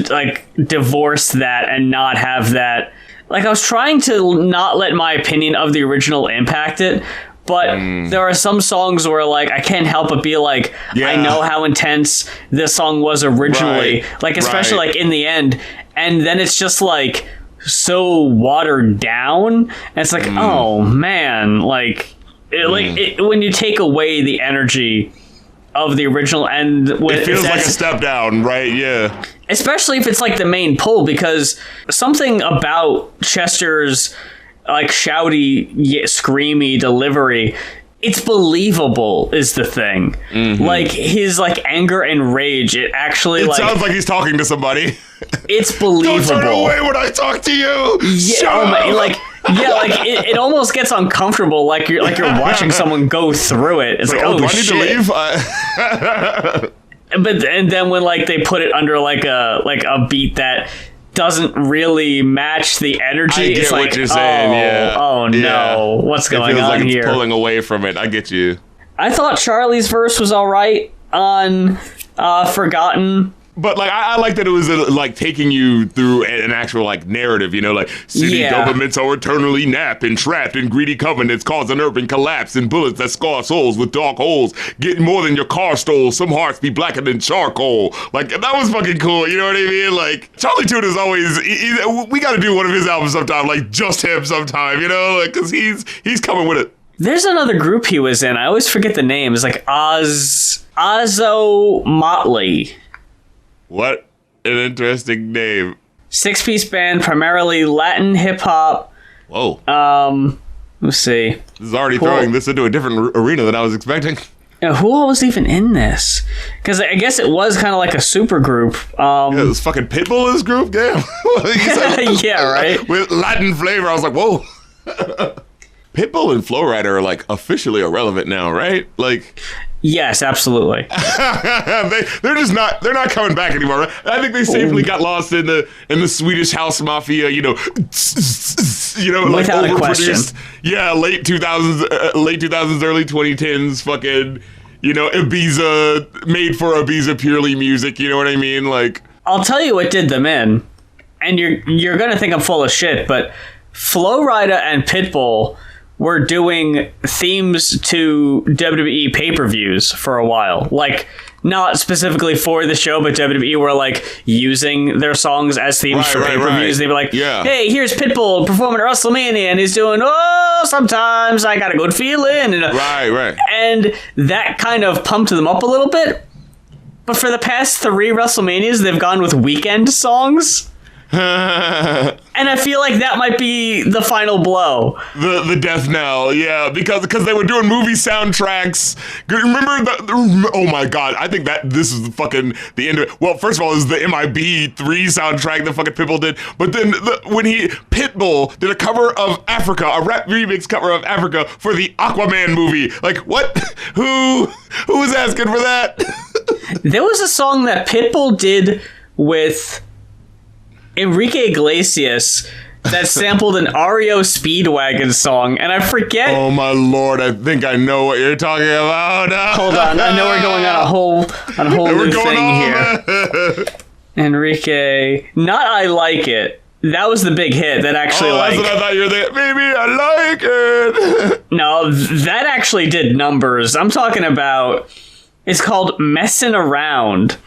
like divorce that and not have that. Like I was trying to not let my opinion of the original impact it. But there are some songs where, like, I can't help but be like, I know how intense this song was originally. Right. Like, especially, like, in the end. And then it's just, like, so watered down. And it's like, oh, man. Like, when you take away the energy of the original and... It feels like a step down, right? Yeah. Especially if it's, like, the main pull. Because something about Chester's... like shouty, screamy delivery, it's believable is the thing. Like his like anger and rage, it actually it sounds like he's talking to somebody. It's believable. Don't turn away when I talk to you. Yeah, it almost gets uncomfortable. Like you're watching someone go through it. It's like, oh, do I shit. need to leave? And then when like they put it under like a beat that doesn't really match the energy. I get it's what like, you're saying. Oh no, what's going feels on like here? It's pulling away from it. I get you. I thought Charlie's verse was all right on Forgotten. But like I like that it was like taking you through an actual like narrative, like city governments are eternally napped and trapped in greedy covenants, cause an urban collapse and bullets that scar souls with dark holes. Getting more than your car stole. Some hearts be blacker than charcoal. Like that was fucking cool. You know what I mean? Like Charlie Tune is always. We got to do one of his albums sometime, like just him sometime. Like because he's coming with it. There's another group he was in. I always forget the name. It's like Ozzo Motley. What an interesting name. 6-piece band, primarily Latin hip-hop. Whoa. Let's see. This is already throwing this into a different arena than I was expecting. Who all was even in this? Because I guess it was kind of like a super group. Yeah, it was fucking Pitbull, this group? Damn. Yeah, right? With Latin flavor, I was like, whoa. Pitbull and Flowrider are like officially irrelevant now, right? Like... Yes, absolutely. they're not coming back anymore. Right? I think they safely got lost in the Swedish house mafia, like without a question. Yeah, late 2000s, early 2010s, fucking, Ibiza, made for Ibiza purely music, you know what I mean? Like, I'll tell you what did them in, and you're gonna think I'm full of shit, but Flowrider and Pitbull were doing themes to WWE pay-per-views for a while. Like, not specifically for the show, but WWE were, like, using their songs as themes for pay-per-views. Right. They'd be like, hey, here's Pitbull performing at WrestleMania, and he's doing, sometimes I got a good feeling. And, right. And that kind of pumped them up a little bit. But for the past 3 WrestleManias, they've gone with Weekend songs. And I feel like that might be the final blow. The death knell, yeah, because they were doing movie soundtracks. Remember oh my god, I think that this is fucking the end of it. Well, first of all, this is the MIB 3 soundtrack that fucking Pitbull did. But then when Pitbull did a cover of Africa, a rap remix cover of Africa for the Aquaman movie. Like, what? Who was asking for that? There was a song that Pitbull did with Enrique Iglesias that sampled an REO Speedwagon song, and I forget. Oh my lord! I think I know what you're talking about. Hold on, I know we're going on a whole new thing here. Enrique, not I Like It. That was the big hit. That actually, that's what I thought you were there. Baby, I like it. No, that actually did numbers. I'm talking about. It's called Messin' Around.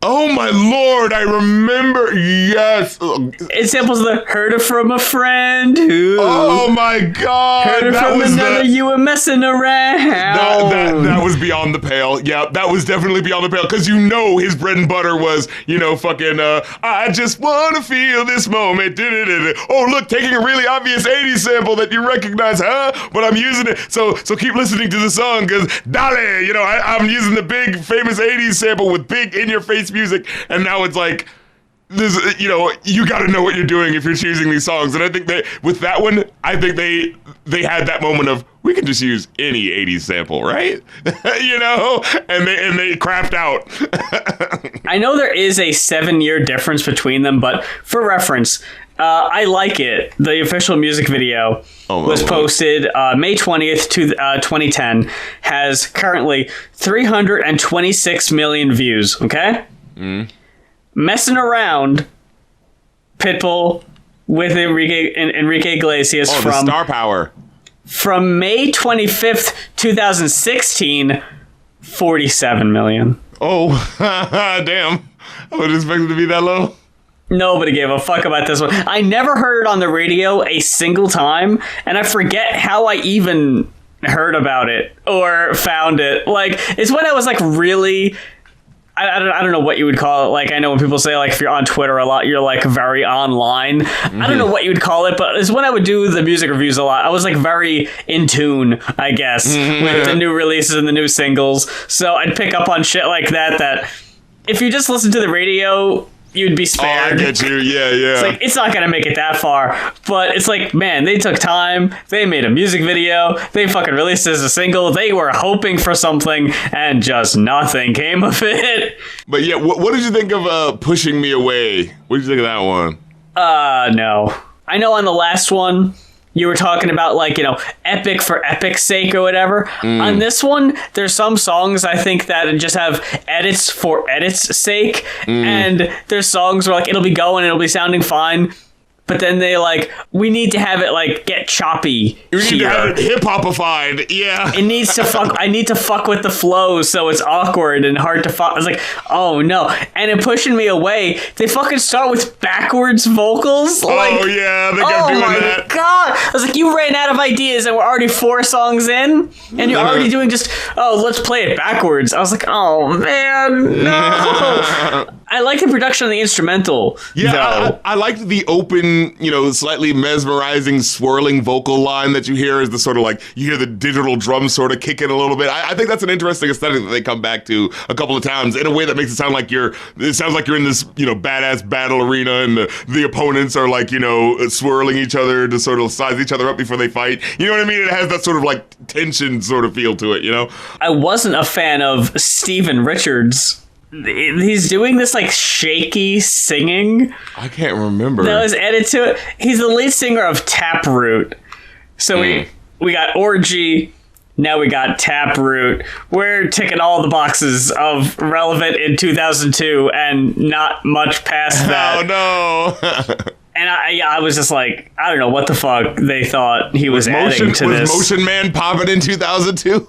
Oh my lord, I remember, yes. It samples the heard it from a friend who... Oh my god. Heard it from another, you were messing messing around. That was beyond the pale. Yeah, that was definitely beyond the pale. Because you know his bread and butter was, fucking, I just want to feel this moment. Oh, look, taking a really obvious 80s sample that you recognize, huh? But I'm using it. So keep listening to the song because, dale, I'm using the big famous 80s sample with big in-your-face music. And now it's like, this, you got to know what you're doing if you're choosing these songs. And I think with that one, I think they had that moment of, we can just use any 80s sample, right? And they crapped out. I know there is a 7-year difference between them, but for reference, I like it. The official music video was posted May 20th, 2010, has currently 326 million views, okay? Messing Around, Pitbull with Enrique Iglesias from... the star power. From May 25th, 2016, 47 million. Oh, damn. I would expect it to be that low. Nobody gave a fuck about this one. I never heard it on the radio a single time, and I forget how I even heard about it or found it. Like, it's when I was like really... I don't know what you would call it. Like, I know when people say, like, if you're on Twitter a lot, you're, like, very online. I don't know what you would call it, but it's when I would do the music reviews a lot. I was, like, very in tune, I guess, with the new releases and the new singles. So I'd pick up on shit like that if you just listen to the radio, you'd be spared. Oh, I get you. Yeah. It's like, it's not going to make it that far. But it's like, man, they took time. They made a music video. They fucking released it as a single. They were hoping for something, and just nothing came of it. But yeah, what did you think of Pushing Me Away? What did you think of that one? No. I know on the last one, you were talking about, like, epic for epic's sake or whatever. On this one, there's some songs I think that just have edits for edits' sake. And there's songs where, like, it'll be going, it'll be sounding fine. But then they, like, we need to have it, like, get choppy. You need to have it hip-hopified, yeah. It needs to I need to fuck with the flow so it's awkward and hard to fuck. I was like, oh, no. And in Pushing Me Away, they fucking start with backwards vocals. Oh, yeah, they kept doing that. Oh, my God. I was like, you ran out of ideas and we're already 4 songs in? And you're already doing just, let's play it backwards. I was like, oh, man, no. I like the production of the instrumental. Yeah, I liked the open, slightly mesmerizing, swirling vocal line that you hear as the sort of like, you hear the digital drums sort of kick in a little bit. I think that's an interesting aesthetic that they come back to a couple of times in a way that makes it sound like it sounds like you're in this, badass battle arena and the opponents are like, swirling each other to sort of size each other up before they fight. You know what I mean? It has that sort of like tension sort of feel to it, I wasn't a fan of Steven Richards. He's doing this like shaky singing. I can't remember. That was added to it. He's the lead singer of Taproot. So we got Orgy. Now we got Taproot. We're ticking all the boxes of relevant in 2002 and not much past that. Oh no. And I was just like, I don't know what the fuck they thought he was adding to this. Was Motion Man popping in 2002?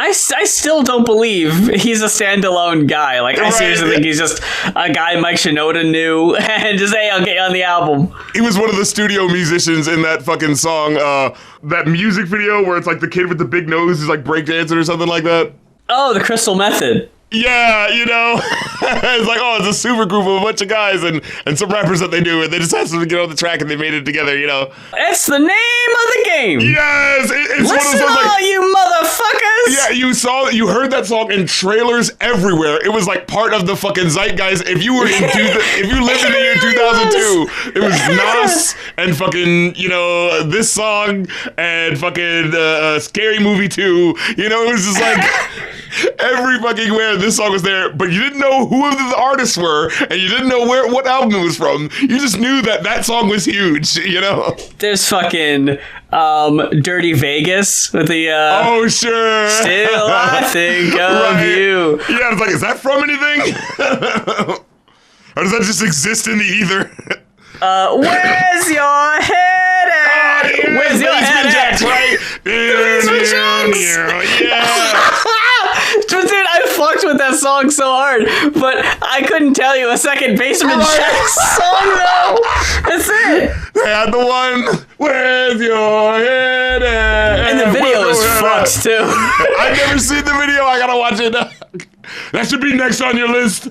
I still don't believe he's a standalone guy. Like, I seriously think he's just a guy Mike Shinoda knew and just, hey, I'll get you on the album. He was one of the studio musicians in that fucking song, that music video where it's like the kid with the big nose is like breakdancing or something like that. Oh, the Crystal Method. Yeah, it's like, it's a super group of a bunch of guys and some rappers that they do, and they just asked them to get on the track and they made it together, That's the name of the game. Yes, it's Listen one of those songs, like, you motherfuckers. Yeah, you heard that song in trailers everywhere. It was like part of the fucking zeitgeist. If you were if you lived in the year 2002, it was Nas and fucking, this song and fucking Scary Movie 2. It was just like every fucking where this song was there, but you didn't know who the artists were, and you didn't know what album it was from. You just knew that song was huge, There's fucking Dirty Vegas with the oh sure, Still I Think of You. Yeah, I was like, is that from anything? Or does that just exist in the ether? Where's your head at? Yeah, Where's your head at? Right? Yeah. But dude, I fucked with that song so hard, but I couldn't tell you a second Basement Jaxx song though. That's it. They had the one, where's your head at? sucks too. I've never seen the video. I gotta watch it. That should be next on your list.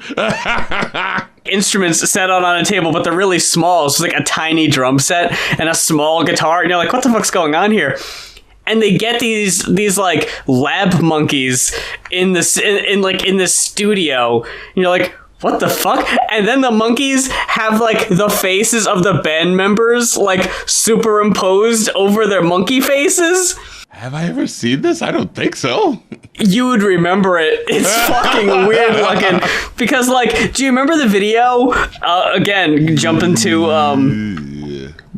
Instruments set out on a table, but they're really small. So it's like a tiny drum set and a small guitar. And you're like, what the fuck's going on here? And they get these like lab monkeys in this studio. And you're like, what the fuck? And then the monkeys have like the faces of the band members like superimposed over their monkey faces. Have I ever seen this? I don't think so. You would remember it. It's fucking weird looking. Because, like, do you remember the video? Again, jump into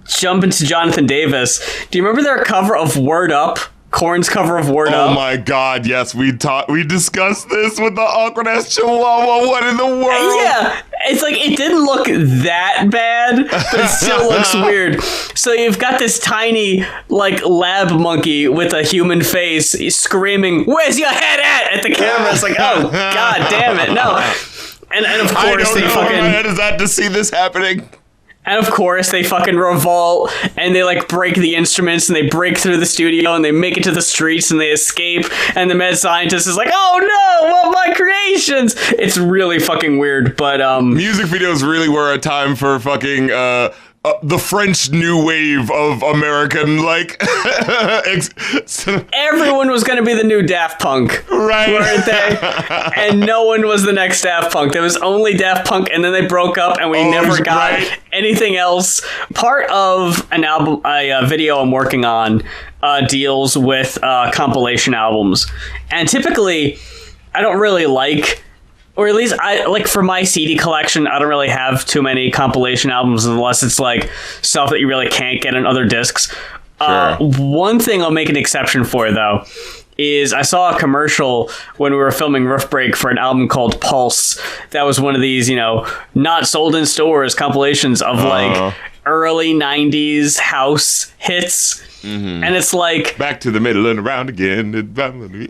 Jonathan Davis. Do you remember their cover of Word Up? Korn's cover of Word Up. Oh my god, yes, we discussed this with the awkward ass chihuahua. What in the world? Yeah, it's like it didn't look that bad, but it still looks weird. So you've got this tiny like lab monkey with a human face screaming, "Where's your head at?" the camera. It's like, oh god damn it, no. And of course they fucking. Where my head is at to see this happening. And of course, they fucking revolt, and they, like, break the instruments, and they break through the studio, and they make it to the streets, and they escape, and the mad scientist is like, oh no, what my creations? It's really fucking weird, but, Music videos really were a time for fucking, the French new wave of American, like... everyone was going to be the new Daft Punk, right? Weren't they? And no one was the next Daft Punk. There was only Daft Punk, and then they broke up, and we never got anything else. Part of a video I'm working on deals with compilation albums. And typically, I don't really like... Or at least, I like for my CD collection, I don't really have too many compilation albums unless it's like stuff that you really can't get on other discs. Sure. One thing I'll make an exception for, though, is I saw a commercial when we were filming Roof Break for an album called Pulse. That was one of these, not sold in stores compilations of like early 90s house hits. Mm-hmm. And it's like back to the middle and around again.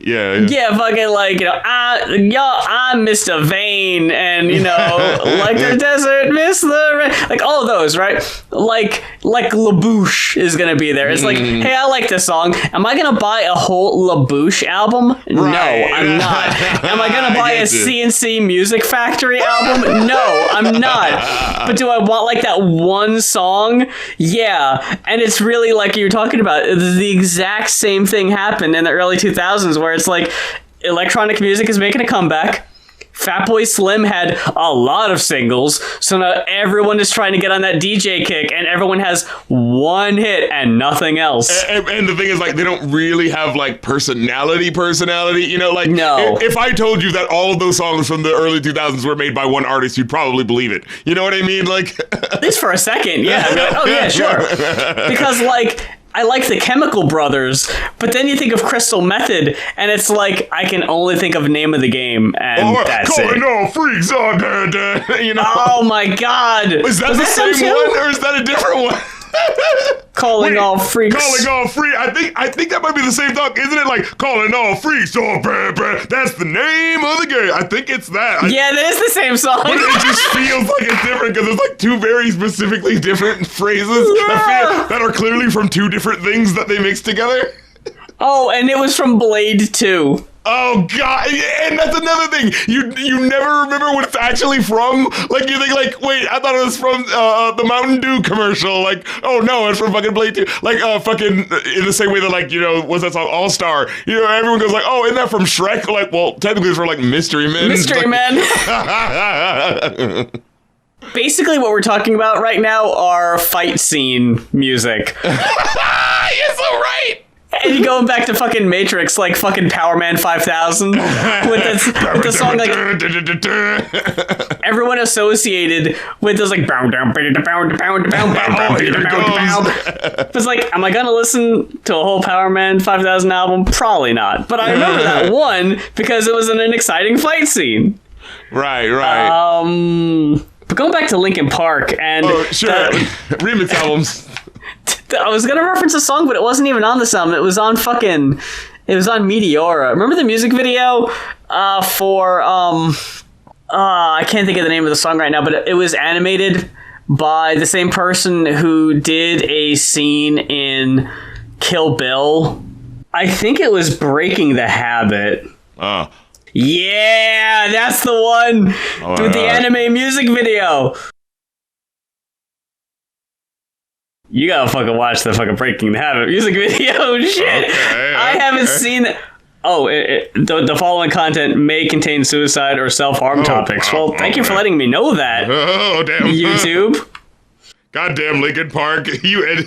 Yeah, fucking like, I'm Mr. Vane, and like the desert, Mr. Rain, like all of those, right? Like LaBouche is gonna be there. It's like, hey, I like this song. Am I gonna buy a whole LaBouche album? Right. No, I'm not. Am I gonna buy a CNC Music Factory album? No, I'm not. But do I want like that one song? Yeah, and it's really like you're talking about, the exact same thing happened in the early 2000s where it's like electronic music is making a comeback. Fatboy Slim had a lot of singles, so now everyone is trying to get on that DJ kick, and everyone has one hit and nothing else. And the thing is, like, they don't really have like personality. Like, no. If I told you that all of those songs from the early 2000s were made by one artist, you'd probably believe it. You know what I mean? Like, at least for a second, yeah. Like, oh yeah, sure. Because like, I like the Chemical Brothers, but then you think of Crystal Method, and it's like, I can only think of Name of the Game, and that's it. Calling all freaks on, Oh my god. Is that the same one, or is that a different one? Calling all freaks. Calling all free. I think that might be the same song, isn't it? Like, calling all freaks. Oh, that's the name of the game. I think it's that. Yeah, that is the same song. But it just feels like it's different because it's like two very specifically different phrases that are clearly from two different things that they mix together. Oh, and it was from Blade 2. Oh god, and that's another thing. You never remember what it's actually from. Like, you think like, wait, I thought it was from the Mountain Dew commercial. Like, oh no, it's from fucking Blade 2. Like, fucking in the same way that, like, what's that song, All Star? Everyone goes like, oh, isn't that from Shrek? Like, well, technically it's from like Mystery Men. Mystery Men. Basically, what we're talking about right now are fight scene music. You're so right. And you going back to fucking Matrix, like fucking Power Man 5000 with the song, like, everyone associated with those, like, it's like, am I gonna listen to a whole Power Man 5000 album? Probably not. But I remember that one because it was in an exciting fight scene. Right. But going back to Linkin Park and remix albums. I was gonna reference a song, but it wasn't even on this album. It was on Meteora. Remember the music video for I can't think of the name of the song right now, but it was animated by the same person who did a scene in Kill Bill. I think it was Breaking the Habit. Yeah, that's the one with the anime music video. You gotta fucking watch the fucking Breaking the Habit music video. Shit, okay. I haven't seen it. Oh, the following content may contain suicide or self-harm topics. Well, thank you for letting me know that. Oh, damn. YouTube. Goddamn Linkin Park. You're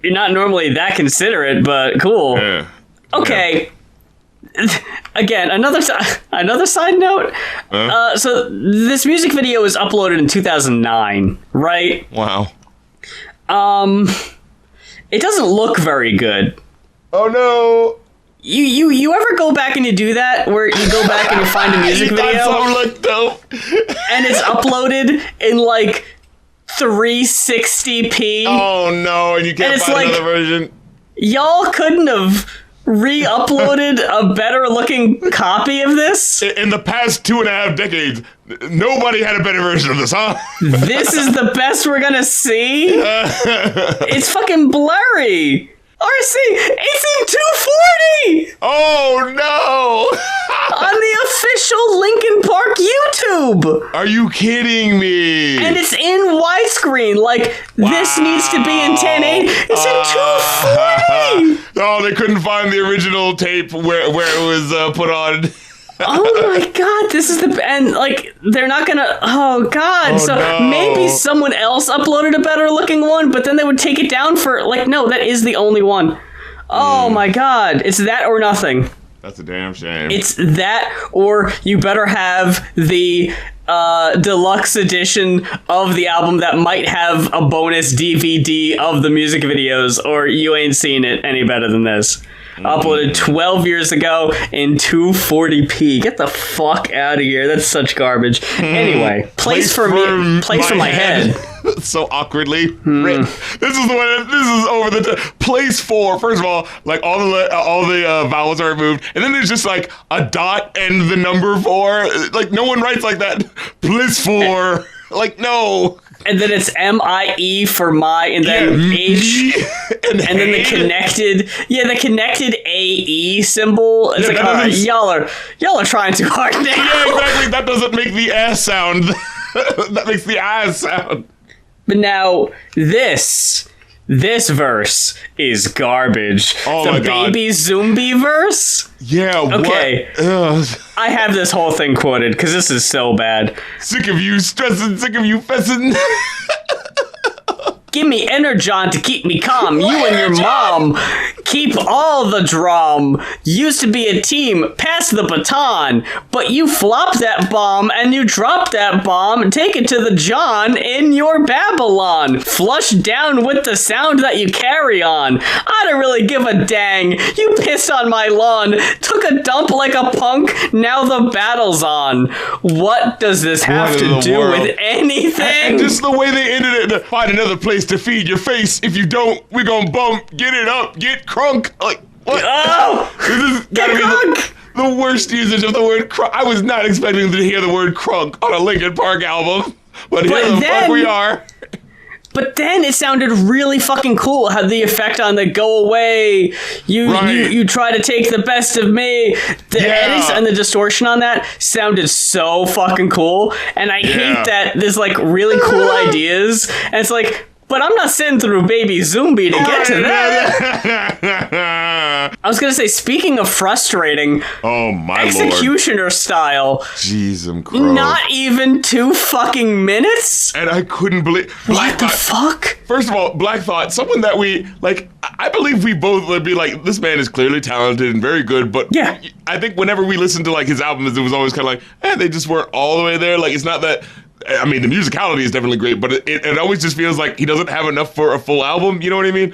not normally that considerate, but cool. Yeah. Okay. Again, another side note. So this music video was uploaded in 2009, right? Wow. It doesn't look very good. Oh no. You ever go back and you do that where you go back and you find a music video look dope and it's uploaded in like 360p? Oh no, and you can't find another version. Y'all couldn't have re-uploaded a better looking copy of this? In the past 2.5 decades, nobody had a better version of this, huh? This is the best we're gonna see? It's fucking blurry. RC, it's in 240! Oh no! On the official Linkin Park YouTube! Are you kidding me? And it's in widescreen, like, this needs to be in 1080. It's in 240! Oh, they couldn't find the original tape where it was put on. Oh my god, this is and like, they're not gonna, maybe someone else uploaded a better looking one, but then they would take it down for, like, no, that is the only one. Oh my god, it's that or nothing. That's a damn shame. It's that, or you better have the deluxe edition of the album that might have a bonus DVD of the music videos, or you ain't seen it any better than this. Uploaded 12 years ago in 240p. Get the fuck out of here. That's such garbage. Anyway, place for my head. So awkwardly. This is the one. This is over the top. Place 4. First of all, like all the vowels are removed, and then there's just like a dot and the number 4. Like no one writes like that. Place 4. Like no. And then it's MIE for my, and then H, and then the connected AE symbol. It's like, all right, y'all are trying too hard now. Yeah, exactly. That doesn't make the ass sound. That makes the eyes sound. But now this verse is garbage. Oh the my God. Baby Zombie verse? Yeah, okay. I have this whole thing quoted because this is so bad. Sick of you stressing, sick of you fessing. Give me energon to keep me calm. You and your mom keep all the drum. Used to be a team, pass the baton, but you flop that bomb and you drop that bomb. Take it to the John in your Babylon. Flush down with the sound that you carry on. I don't really give a dang. You pissed on my lawn, took a dump like a punk. Now the battle's on. What does this have to do with anything? And just the way they ended it. Find another place to feed your face. If you don't, we're gonna bump. Get it up. Get crunk. Like, what? Oh! This has gotta be the worst usage of the word crunk. I was not expecting to hear the word crunk on a Linkin Park album. But here the fuck we are. But then it sounded really fucking cool. It had the effect on the go away. You try to take the best of me. The edits and the distortion on that sounded so fucking cool. And I hate that there's like really cool ideas. And it's like, but I'm not sitting through Baby Zombie to get to that. I was going to say, speaking of frustrating, oh my executioner Lord. style. Jesus Christ. Not even 2 fucking minutes? And I couldn't believe. What the fuck? First of all, Black Thought, someone that we, like, I believe we both would be like, this man is clearly talented and very good, but yeah. I think whenever we listened to, like, his albums, it was always kind of like, they just weren't all the way there. Like, it's not that. I mean, the musicality is definitely great, but it always just feels like he doesn't have enough for a full album. You know what I mean?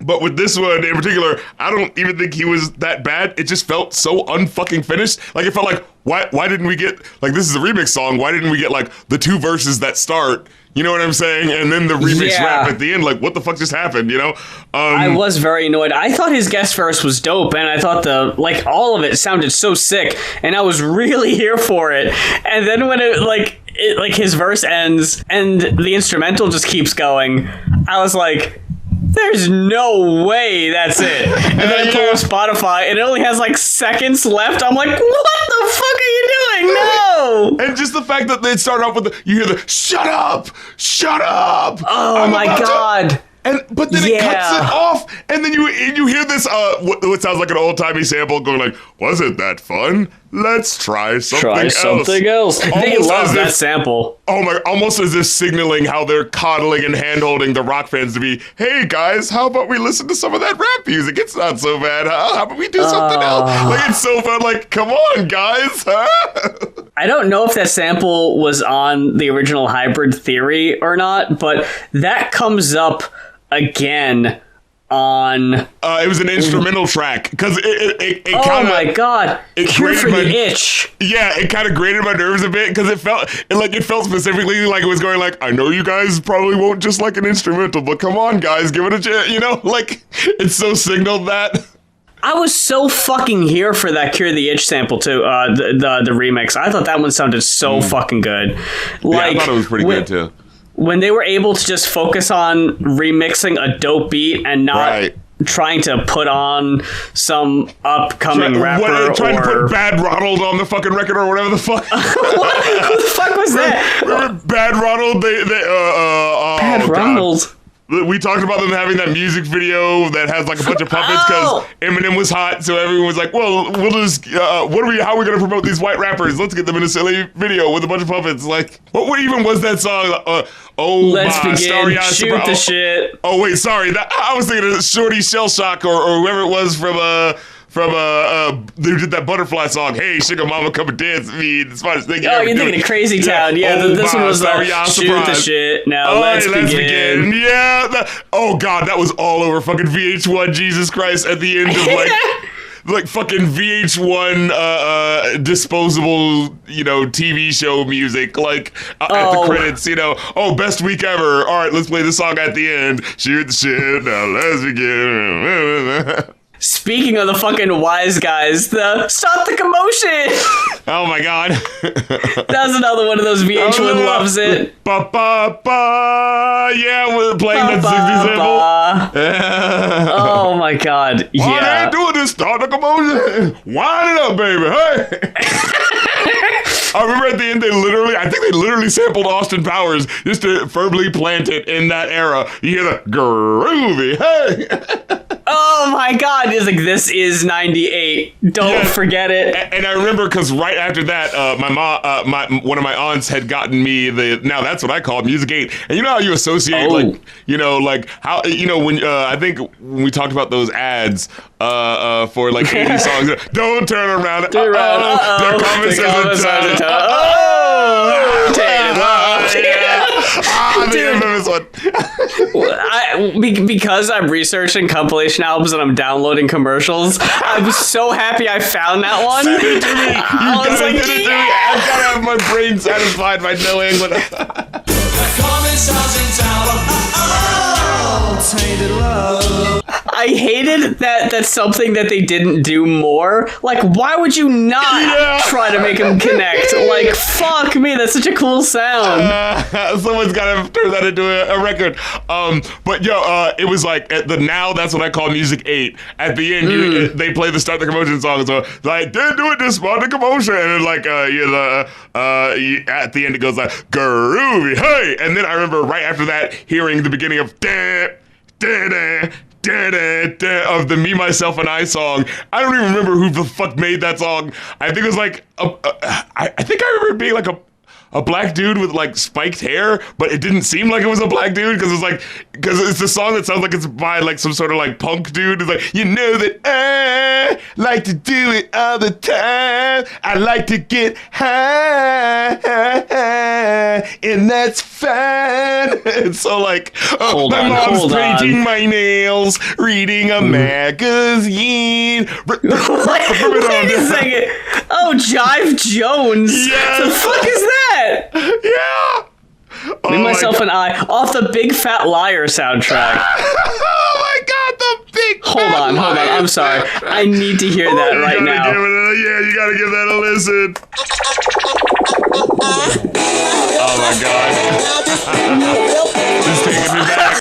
But with this one in particular, I don't even think he was that bad. It just felt so unfucking finished. Like, it felt like, why didn't we get, like, this is a remix song. Why didn't we get, like, the 2 verses that start? You know what I'm saying? And then the remix rap at the end. Like, what the fuck just happened, you know? I was very annoyed. I thought his guest verse was dope, and I thought all of it sounded so sick, and I was really here for it. And then when his verse ends, and the instrumental just keeps going, I was like, there's no way that's it. And then I pull up Spotify, and it only has like seconds left. I'm like, what the fuck are you doing? No! And just the fact that they start off with you hear the shut up. Oh my god. But then it cuts it off, and then you hear this what sounds like an old timey sample going like, "Wasn't that fun? Let's try something else." They love that sample. Oh my! Almost as if signaling how they're coddling and hand-holding the rock fans to be, "Hey guys, how about we listen to some of that rap music? It's not so bad, huh? How about we do something else? Like it's so fun. Like, come on, guys, huh?" I don't know if that sample was on the original Hybrid Theory or not, but that comes up again on it was an instrumental track because it oh kinda, my god, it Cure grated for my the Itch. Yeah, it kind of grated my nerves a bit because it felt specifically like it was going like, I know you guys probably won't just like an instrumental, but come on guys, give it a chance, you know, like it's so signaled that. I was so fucking here for that Cure the Itch sample too, the remix. I thought that one sounded so fucking good. Like, yeah, I thought it was pretty good too. When they were able to just focus on remixing a dope beat and not trying to put on some upcoming rapper trying to put Bad Ronald on the fucking record or whatever the fuck. What? Who the fuck was that? Remember Bad Ronald? Bad Ronald. We talked about them having that music video that has like a bunch of puppets because Eminem was hot, so everyone was like, "Well, we'll just how are we going to promote these white rappers? Let's get them in a silly video with a bunch of puppets." Like, what even was that song? Let's begin. Shoot the shit. Oh wait, sorry. I was thinking of Shorty Shell Shock or whoever it was from they did that Butterfly song. Hey, sugar mama, come and dance with me. It's the funniest thing you ever you're thinking of Crazy Town. Yeah, this one was like, shoot the shit. Now let's begin. Yeah. Oh god, that was all over fucking VH1. Jesus Christ! At the end of like fucking VH1 disposable, TV show music, like at the credits, best week ever. All right, let's play the song at the end. Shoot the shit. Now let's begin. Speaking of the fucking wise guys, Stop the Commotion! Oh my god. That's another one of those VH1 loves it. Yeah, we're playing that 60 sample. Oh my god, yeah. All they do is start the commotion. Wind it up, baby, hey! I remember at the end, I think they literally sampled Austin Powers just to firmly plant it in that era. You hear the groovy, hey! Oh my god, it's like, this is 98. Don't forget it. And I remember because right after that, my mom, one of my aunts had gotten me now that's what I call Music 8. And you know how you associate, when, I think when we talked about those ads for like 80 songs, don't turn around. Their comments because I'm researching compilation albums and I'm downloading commercials, I'm so happy I found that one. Send it to me. I gotta have my brain satisfied by knowing what. I hated that that's something that they didn't do more. Like, why would you not try to make them connect? Like, fuck me, that's such a cool sound. Someone's gotta turn that into a record. But it was like at now that's what I call Music 8. At the end, they play the Start the Commotion song, so like didn't do it, just Start the Commotion, and then like at the end it goes like groovy, hey, and then I remember right after that hearing the beginning of of the Me, Myself, and I song. I don't even remember who the fuck made that song. I think it was like I think I remember it being like a black dude with like spiked hair, but it didn't seem like it was a black dude because it's a song that sounds like it's by like some sort of like punk dude. It's like, you know that I like to do it all the time. I like to get high, and that's fine. It's so like, my mom's painting my nails, reading a magazine. Wait a second. Oh, Jive Jones. Yes. The fuck is that? Yeah. Me, Myself, and I, off the Big Fat Liar soundtrack. Oh my god, the Big Hold on. I'm sorry. I need to hear that right now. You gotta give that a listen. Oh my god. It's taking me back.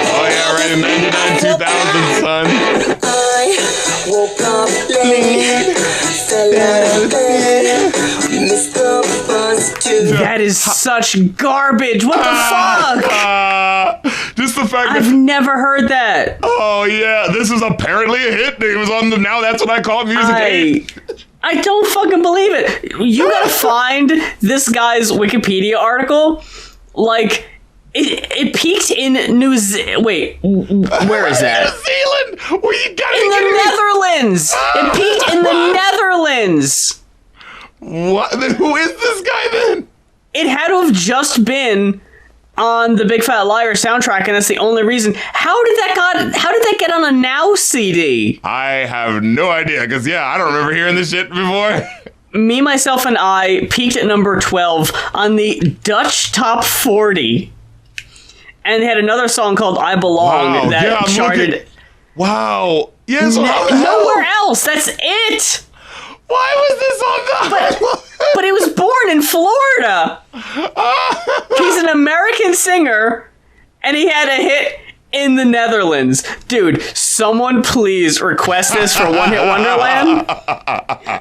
Oh in 99, 2000, son. I woke up late, fell out of bed, missed the bus to... That is such garbage. What the fuck? Just the fact I've that... never heard that. Oh, yeah, this is apparently a hit. It was on the Now That's What I Call Music 8. I don't fucking believe it. You gotta find this guy's Wikipedia article. Like, it peaked in Wait, where is that? New Zealand! Where you got In the Netherlands! It peaked in the Netherlands! What? Then who is this guy then? It had to have just been on the Big Fat Liar soundtrack, and that's the only reason. How did that get on a Now CD? I have no idea, because, yeah, I don't remember hearing this shit before. Me, Myself, and I peaked at number 12 on the Dutch Top 40. And they had another song called I Belong that charted... Wow. Yeah, so how the hell? Nowhere else. That's it. Why was this on the... But he was born in Florida. He's an American singer, and he had a hit in the Netherlands. Dude, someone please request this for One Hit Wonderland.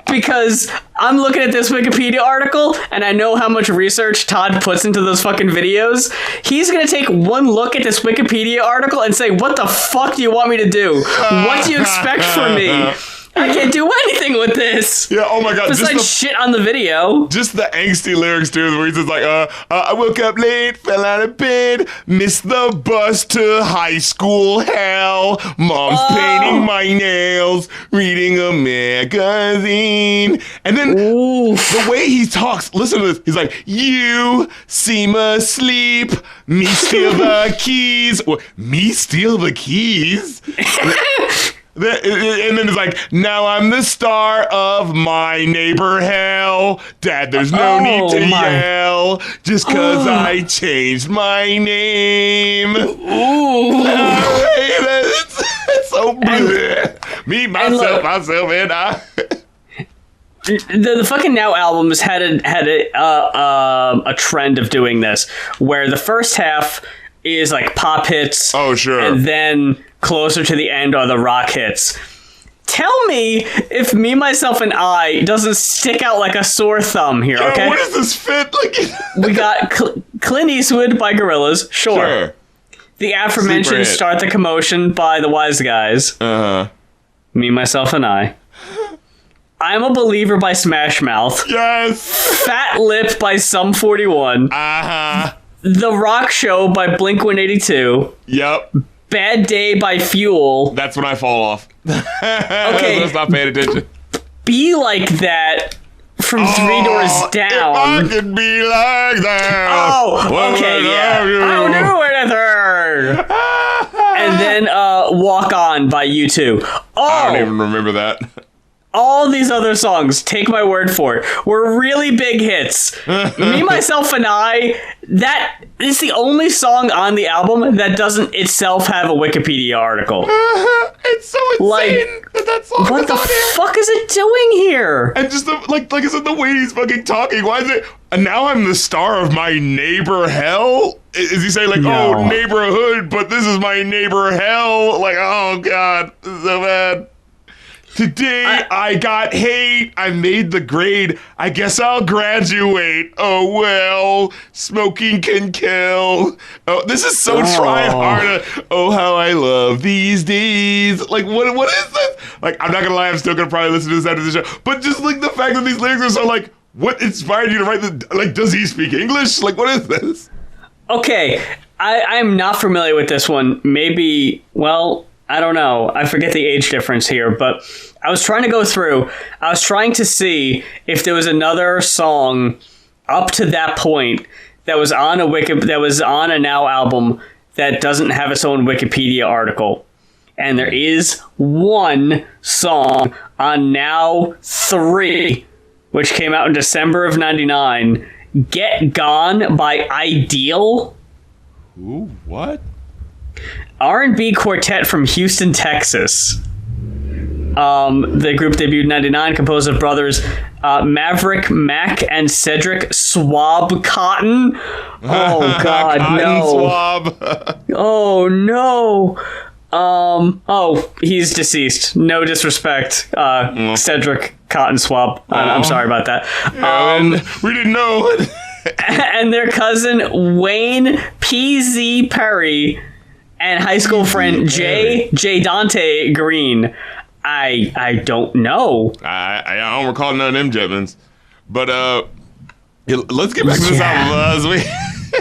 Because I'm looking at this Wikipedia article, and I know how much research Todd puts into those fucking videos. He's going to take one look at this Wikipedia article and say, what the fuck do you want me to do? What do you expect from me? I can't do anything with this. Yeah, oh my god. Besides shit on the video. Just the angsty lyrics, too, where he's just like, I woke up late, fell out of bed, missed the bus to high school hell, mom's painting my nails, reading a magazine. And then the way he talks, listen to this, he's like, you seem asleep, me steal the keys. Me steal the keys? And then it's like, now I'm the star of my neighbor hell. Dad, there's no need to yell just because I changed my name. Ooh. It's so bleh. Me, myself, and I. The fucking Now album has had a trend of doing this, where the first half is like pop hits. Oh, sure. And then closer to the end are the rock hits. Tell me if Me, Myself, and I doesn't stick out like a sore thumb here, okay? Where does this fit? We got Clint Eastwood by Gorillaz, sure. The aforementioned Start the Commotion by the Wise Guys. Uh-huh. Me, Myself, and I. I'm a Believer by Smash Mouth. Yes! Fat Lip by Sum 41. Uh-huh. The Rock Show by Blink-182. Yep. Bad Day by Fuel. That's when I fall off. Okay. Let's not paying attention. Be Like That from Three Doors Down. If I could be like that. Oh, okay, yeah. I'll do anything. And then Walk On by U2. I don't even remember that. All these other songs, take my word for it, were really big hits. Me, Myself, and I, that is the only song on the album that doesn't itself have a Wikipedia article. It's so insane that song what the fuck is it doing here? And just like I said, the way he's fucking talking. Why is it? And now I'm the star of my neighbor hell. Is he saying like, oh, neighborhood, but this is my neighbor hell? Like, oh god, this is so bad. Today I got hate. I made the grade. I guess I'll graduate. Oh well, smoking can kill. Oh, this is so try hard. Oh, how I love these days. Like, what is this? Like, I'm not gonna lie. I'm still gonna probably listen to this after the show. But just like the fact that these lyrics are so like, what inspired you to write the? Like, does he speak English? Like, what is this? Okay, I'm not familiar with this one. Maybe, well, I don't know. I forget the age difference here, but I was trying to go through. I was trying to see if there was another song up to that point that was on a Now album that doesn't have its own Wikipedia article. And there is one song on Now 3, which came out in December of 99. Get Gone by Ideal. Ooh, what? R&B quartet from Houston, Texas. The group debuted in 99, composed of brothers Maverick Mack and Cedric Swab Cotton. Oh, God, no. Swab. Oh, no. He's deceased. No disrespect, Cedric Cotton Swab. I'm sorry about that. Yeah, we didn't know. And their cousin Wayne P.Z. Perry and high school friend J. Dante Green. I don't know. I don't recall none of them Jetmans. But let's get back to this album.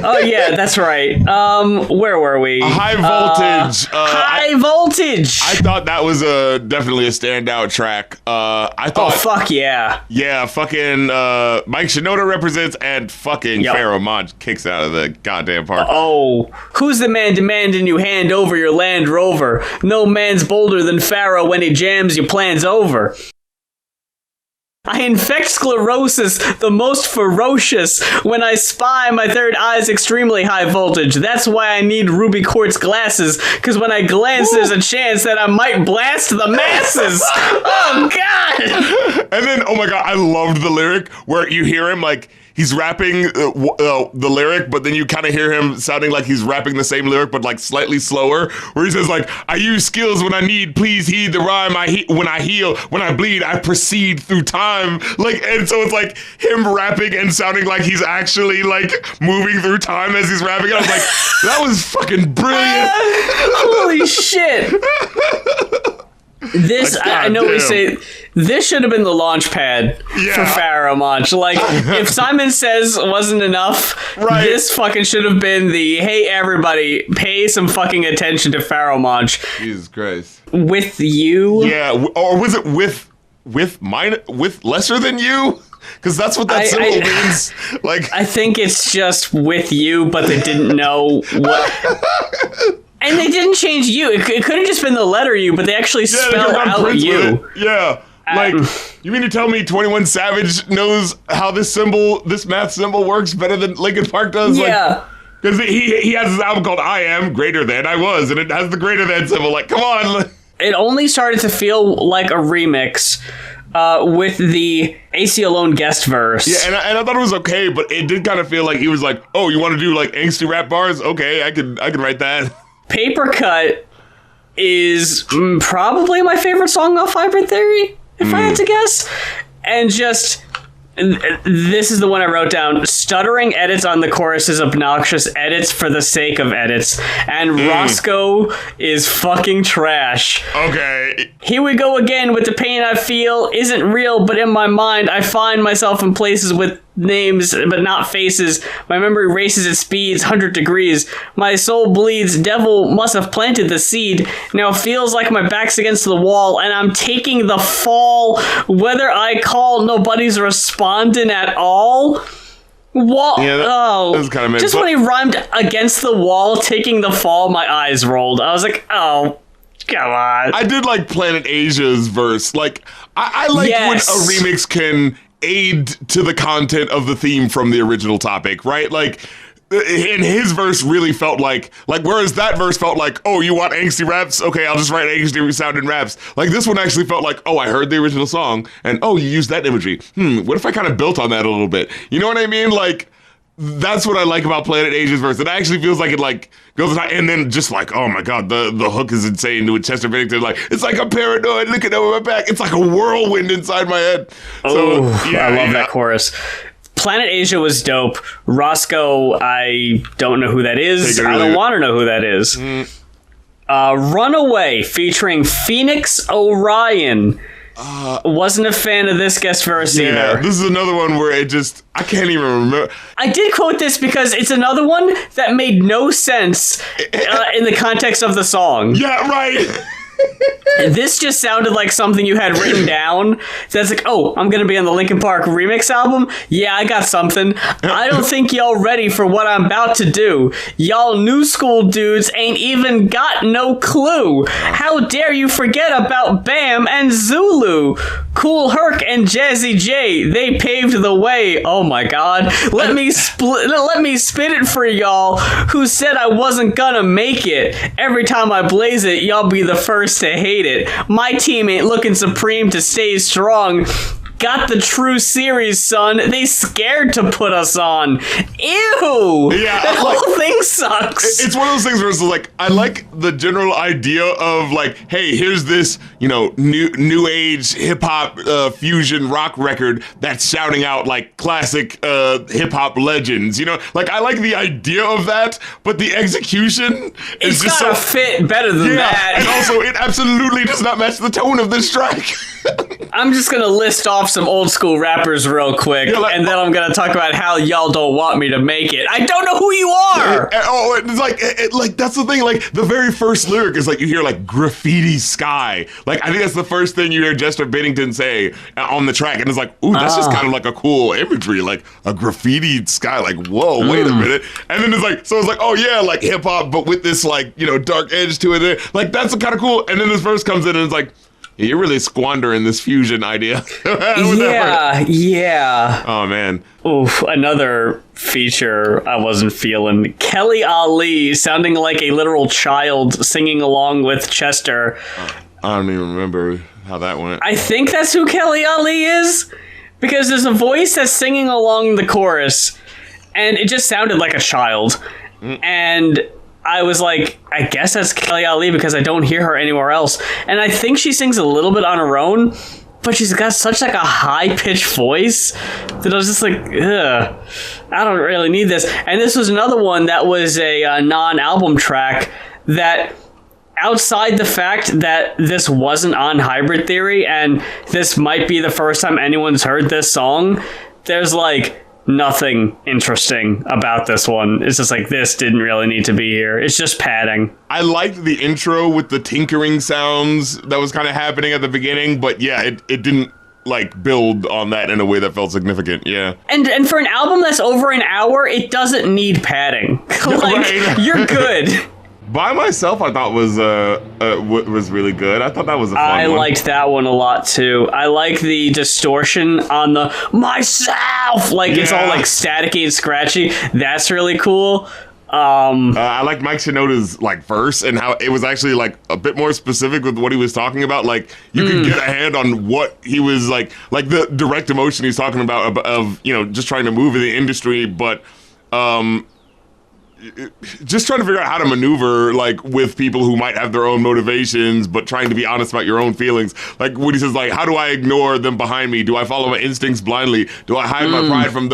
Oh yeah, that's right. Where were we? High Voltage. High Voltage. I thought that was definitely a standout track. I thought. Oh fuck yeah. Yeah, fucking Mike Shinoda represents, and fucking Pharaoh Monch kicks out of the goddamn park. Oh, who's the man demanding you hand over your Land Rover? No man's bolder than Pharaoh when he jams your plans over. I infect sclerosis, the most ferocious, when I spy my third eye's extremely high voltage. That's why I need ruby quartz glasses, because when I glance, there's a chance that I might blast the masses. Oh, God! And then, oh my God, I loved the lyric where you hear him like, he's rapping the lyric, but then you kind of hear him sounding like he's rapping the same lyric, but like slightly slower, where he says like, I use skills when I need, please heed the rhyme. When I heal, when I bleed, I proceed through time. Like, and so it's like him rapping and sounding like he's actually like moving through time as he's rapping. I was like, that was fucking brilliant. Holy shit. This, I know we say, this should have been the launch pad for Pharaoh Monch. Like, if Simon Says wasn't enough, this fucking should have been the, hey, everybody, pay some fucking attention to Pharaoh Monch. Jesus Christ. With you? Yeah, or was it with lesser than you? Because that's what that symbol means. Like, I think it's just with you, but they didn't know what... And they didn't change you. It could have just been the letter U, but they actually spelled out U. Yeah. Like, you mean to tell me 21 Savage knows how this math symbol works better than Linkin Park does? Yeah. Because he has this album called I Am Greater Than I Was, and it has the greater than symbol. Like, come on. It only started to feel like a remix with the AC Alone guest verse. Yeah, and I thought it was okay, but it did kind of feel like he was like, oh, you want to do like angsty rap bars? Okay, I can write that. Paper Cut is probably my favorite song off Hybrid Theory, if I had to guess. And just, this is the one I wrote down. Stuttering edits on the chorus is obnoxious edits for the sake of edits. And Roscoe is fucking trash. Okay. Here we go again with the pain I feel isn't real, but in my mind I find myself in places with names but not faces. My memory races at speeds 100 degrees. My soul bleeds. Devil must have planted the seed. Now it feels like my back's against the wall and I'm taking the fall. Whether I call, nobody's responding at all. What? Yeah, that was kind of just when he rhymed against the wall, taking the fall, my eyes rolled. I was like, oh, come on. I did like Planet Asia's verse. Like, I like when a remix can aid to the content of the theme from the original topic, right? Like, and his verse really felt like whereas that verse felt like, oh, you want angsty raps? Okay, I'll just write angsty sounding raps. Like, this one actually felt like, oh, I heard the original song, and oh, you used that imagery. What if I kind of built on that a little bit? You know what I mean? Like, that's what I like about Planet Asia's verse. It actually feels like it like goes, and then just like, oh my God, the hook is insane with Chester Bennington. Like, it's like I'm paranoid looking over my back. It's like a whirlwind inside my head. So yeah, I love that chorus. Planet Asia was dope. Roscoe, I don't know who that is. I don't want to know who that is. Runaway featuring Phoenix Orion. Wasn't a fan of this guest verse either. This is another one where I can't even remember. I did quote this because it's another one that made no sense in the context of the song. Yeah, right. This just sounded like something you had written down. That's like, oh, I'm going to be on the Linkin Park remix album? Yeah, I got something. I don't think y'all ready for what I'm about to do. Y'all new school dudes ain't even got no clue. How dare you forget about Bam and Zulu? Cool Herc and Jazzy J, they paved the way. Oh my god. Let me spit it for y'all who said I wasn't gonna make it. Every time I blaze it, y'all be the first to hate it. My team ain't looking supreme to stay strong. Got the true series, son. They scared to put us on. Ew. Yeah, that whole thing sucks. It's one of those things where it's like, I like the general idea of like, hey, here's this, new age hip hop fusion rock record that's shouting out like classic hip hop legends. Like I like the idea of that, but the execution is just gotta fit better than that. And also, it absolutely does not match the tone of this track. I'm just gonna list off some old school rappers real quick, and then I'm gonna talk about how y'all don't want me to make it. I don't know who you are. It's like that's the thing. Like the very first lyric is like you hear like graffiti sky. Like I think that's the first thing you hear Chester Bennington say on the track, and it's like, ooh, that's just kind of like a cool imagery, like a graffiti sky. Like whoa, wait a minute. And then it's like, oh yeah, like hip hop, but with this like dark edge to it. Like that's kind of cool. And then this verse comes in and it's like, you're really squandering this fusion idea. Yeah. Oh, man. Oof, another feature I wasn't feeling. Kelly Ali sounding like a literal child singing along with Chester. I don't even remember how that went. I think that's who Kelly Ali is, because there's a voice that's singing along the chorus, and it just sounded like a child. And I was like, I guess that's Kelly Ali because I don't hear her anywhere else. And I think she sings a little bit on her own, but she's got such like a high-pitched voice that I was just like, ugh, I don't really need this. And this was another one that was a non-album track that, outside the fact that this wasn't on Hybrid Theory, and this might be the first time anyone's heard this song, there's like nothing interesting about this one. It's just like, this didn't really need to be here. It's just padding. I liked the intro with the tinkering sounds that was kind of happening at the beginning, but yeah, it didn't like build on that in a way that felt significant. Yeah. And for an album that's over an hour, it doesn't need padding. Like, you're good. By Myself, I thought was really good. I thought that was a fun one. I liked that one a lot too. I like the distortion on the myself, like it's all like staticky and scratchy. That's really cool. I like Mike Shinoda's like verse and how it was actually like a bit more specific with what he was talking about. Like you could get a hand on what he was like the direct emotion he's talking about of just trying to move in the industry, but just trying to figure out how to maneuver like with people who might have their own motivations, but trying to be honest about your own feelings. Like when he says like, how do I ignore them behind me? Do I follow my instincts blindly? Do I hide my pride from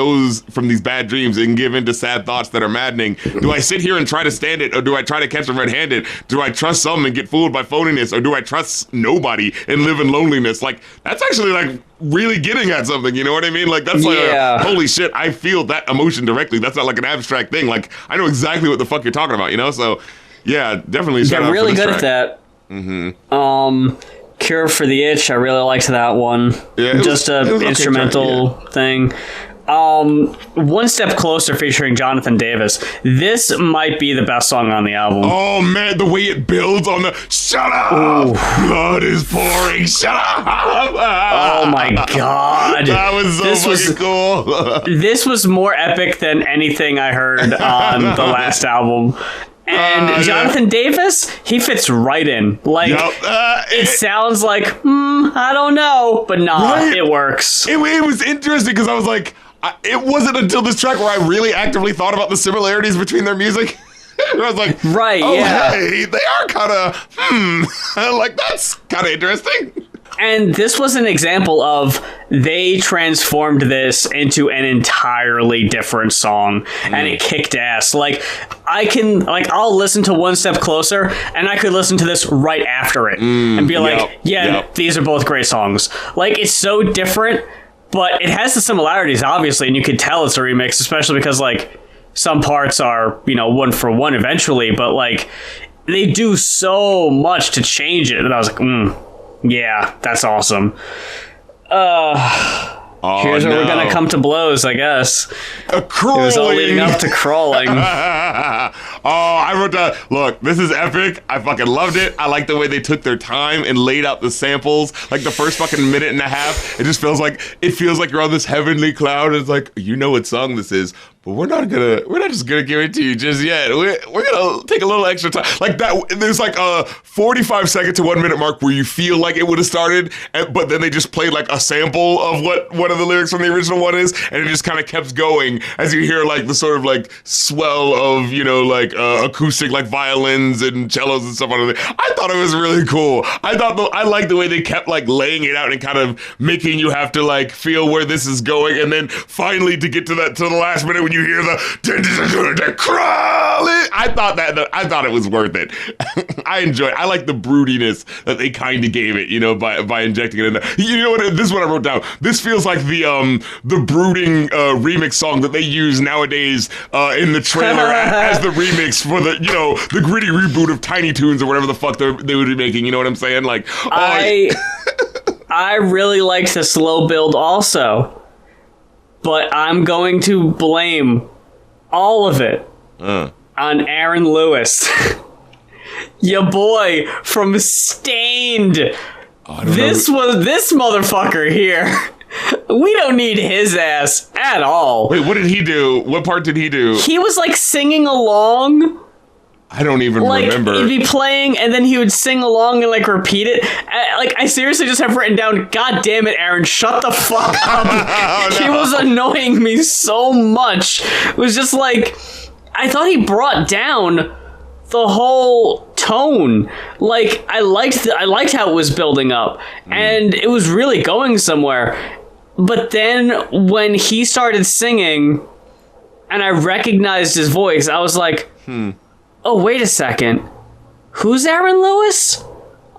these bad dreams and give in to sad thoughts that are maddening? Do I sit here and try to stand it, or do I try to catch them red-handed? Do I trust some and get fooled by phoniness, or do I trust nobody and live in loneliness? Like that's actually like really getting at something, you know what I mean? Like that's like holy shit, I feel that emotion directly. That's not like an abstract thing. Like I know exactly what the fuck you're talking about, So yeah, definitely shout out really for this good track. at that. Cure for the Itch, I really liked that one. Yeah, just an instrumental thing. One Step Closer featuring Jonathan Davis. This might be the best song on the album. Oh man, the way it builds on the shut up, blood is pouring, shut up. Oh my god, that was so fucking cool. This was more epic than anything I heard on the last album. And Jonathan Davis, he fits right in. Like, it sounds like, I don't know, but it works. It was interesting because I was like, it wasn't until this track where I really actively thought about the similarities between their music. I was like, hey, they are kind of, like, that's kind of interesting. And this was an example of they transformed this into an entirely different song, and it kicked ass. Like, I'll listen to One Step Closer, and I could listen to this right after it and be like, these are both great songs. Like, it's so different, but it has the similarities, obviously, and you could tell it's a remix, especially because, like, some parts are, one for one eventually, but, like, they do so much to change it that I was like, yeah, that's awesome. Oh, Here's where no. we're gonna come to blows, I guess. Crawling. It was all leading up to crawling. I wrote down, look, this is epic. I fucking loved it. I like the way they took their time and laid out the samples. Like the first fucking minute and a half, it feels like you're on this heavenly cloud. It's like, you know what song this is, but we're not just gonna give it to you just yet. We're gonna take a little extra time. Like that, there's like a 45 second to 1 minute mark where you feel like it would have started, but then they just played like a sample of what one of the lyrics from the original one is, and it just kind of kept going as you hear like the sort of like swell of, you know, like acoustic like violins and cellos and stuff on it. I thought it was really cool. I liked the way they kept like laying it out and kind of making you have to like feel where this is going, and then finally to get to the last minute when you hear the crawling. I thought it was worth it. I like the broodiness that they kind of gave it, you know, by injecting it in there. You know what? This is what I wrote down. This feels like the brooding remix song that they use nowadays in the trailer as the remix for the, you know, the gritty reboot of Tiny Toons or whatever the fuck they would be making. You know what I'm saying? Like, I really liked the slow build also, but I'm going to blame all of it on Aaron Lewis. Your boy from Stained. This motherfucker here. We don't need his ass at all. Wait, what did he do? What part did he do? He was like singing along. I don't even remember. He'd be playing and then he would sing along and like repeat it. I seriously just have written down, God damn it, Aaron, shut the fuck up. Oh, no. He was annoying me so much. It was just like, I thought he brought down the whole tone. Like, I liked how it was building up, and it was really going somewhere. But then when he started singing and I recognized his voice, I was like, oh, wait a second. Who's Aaron Lewis?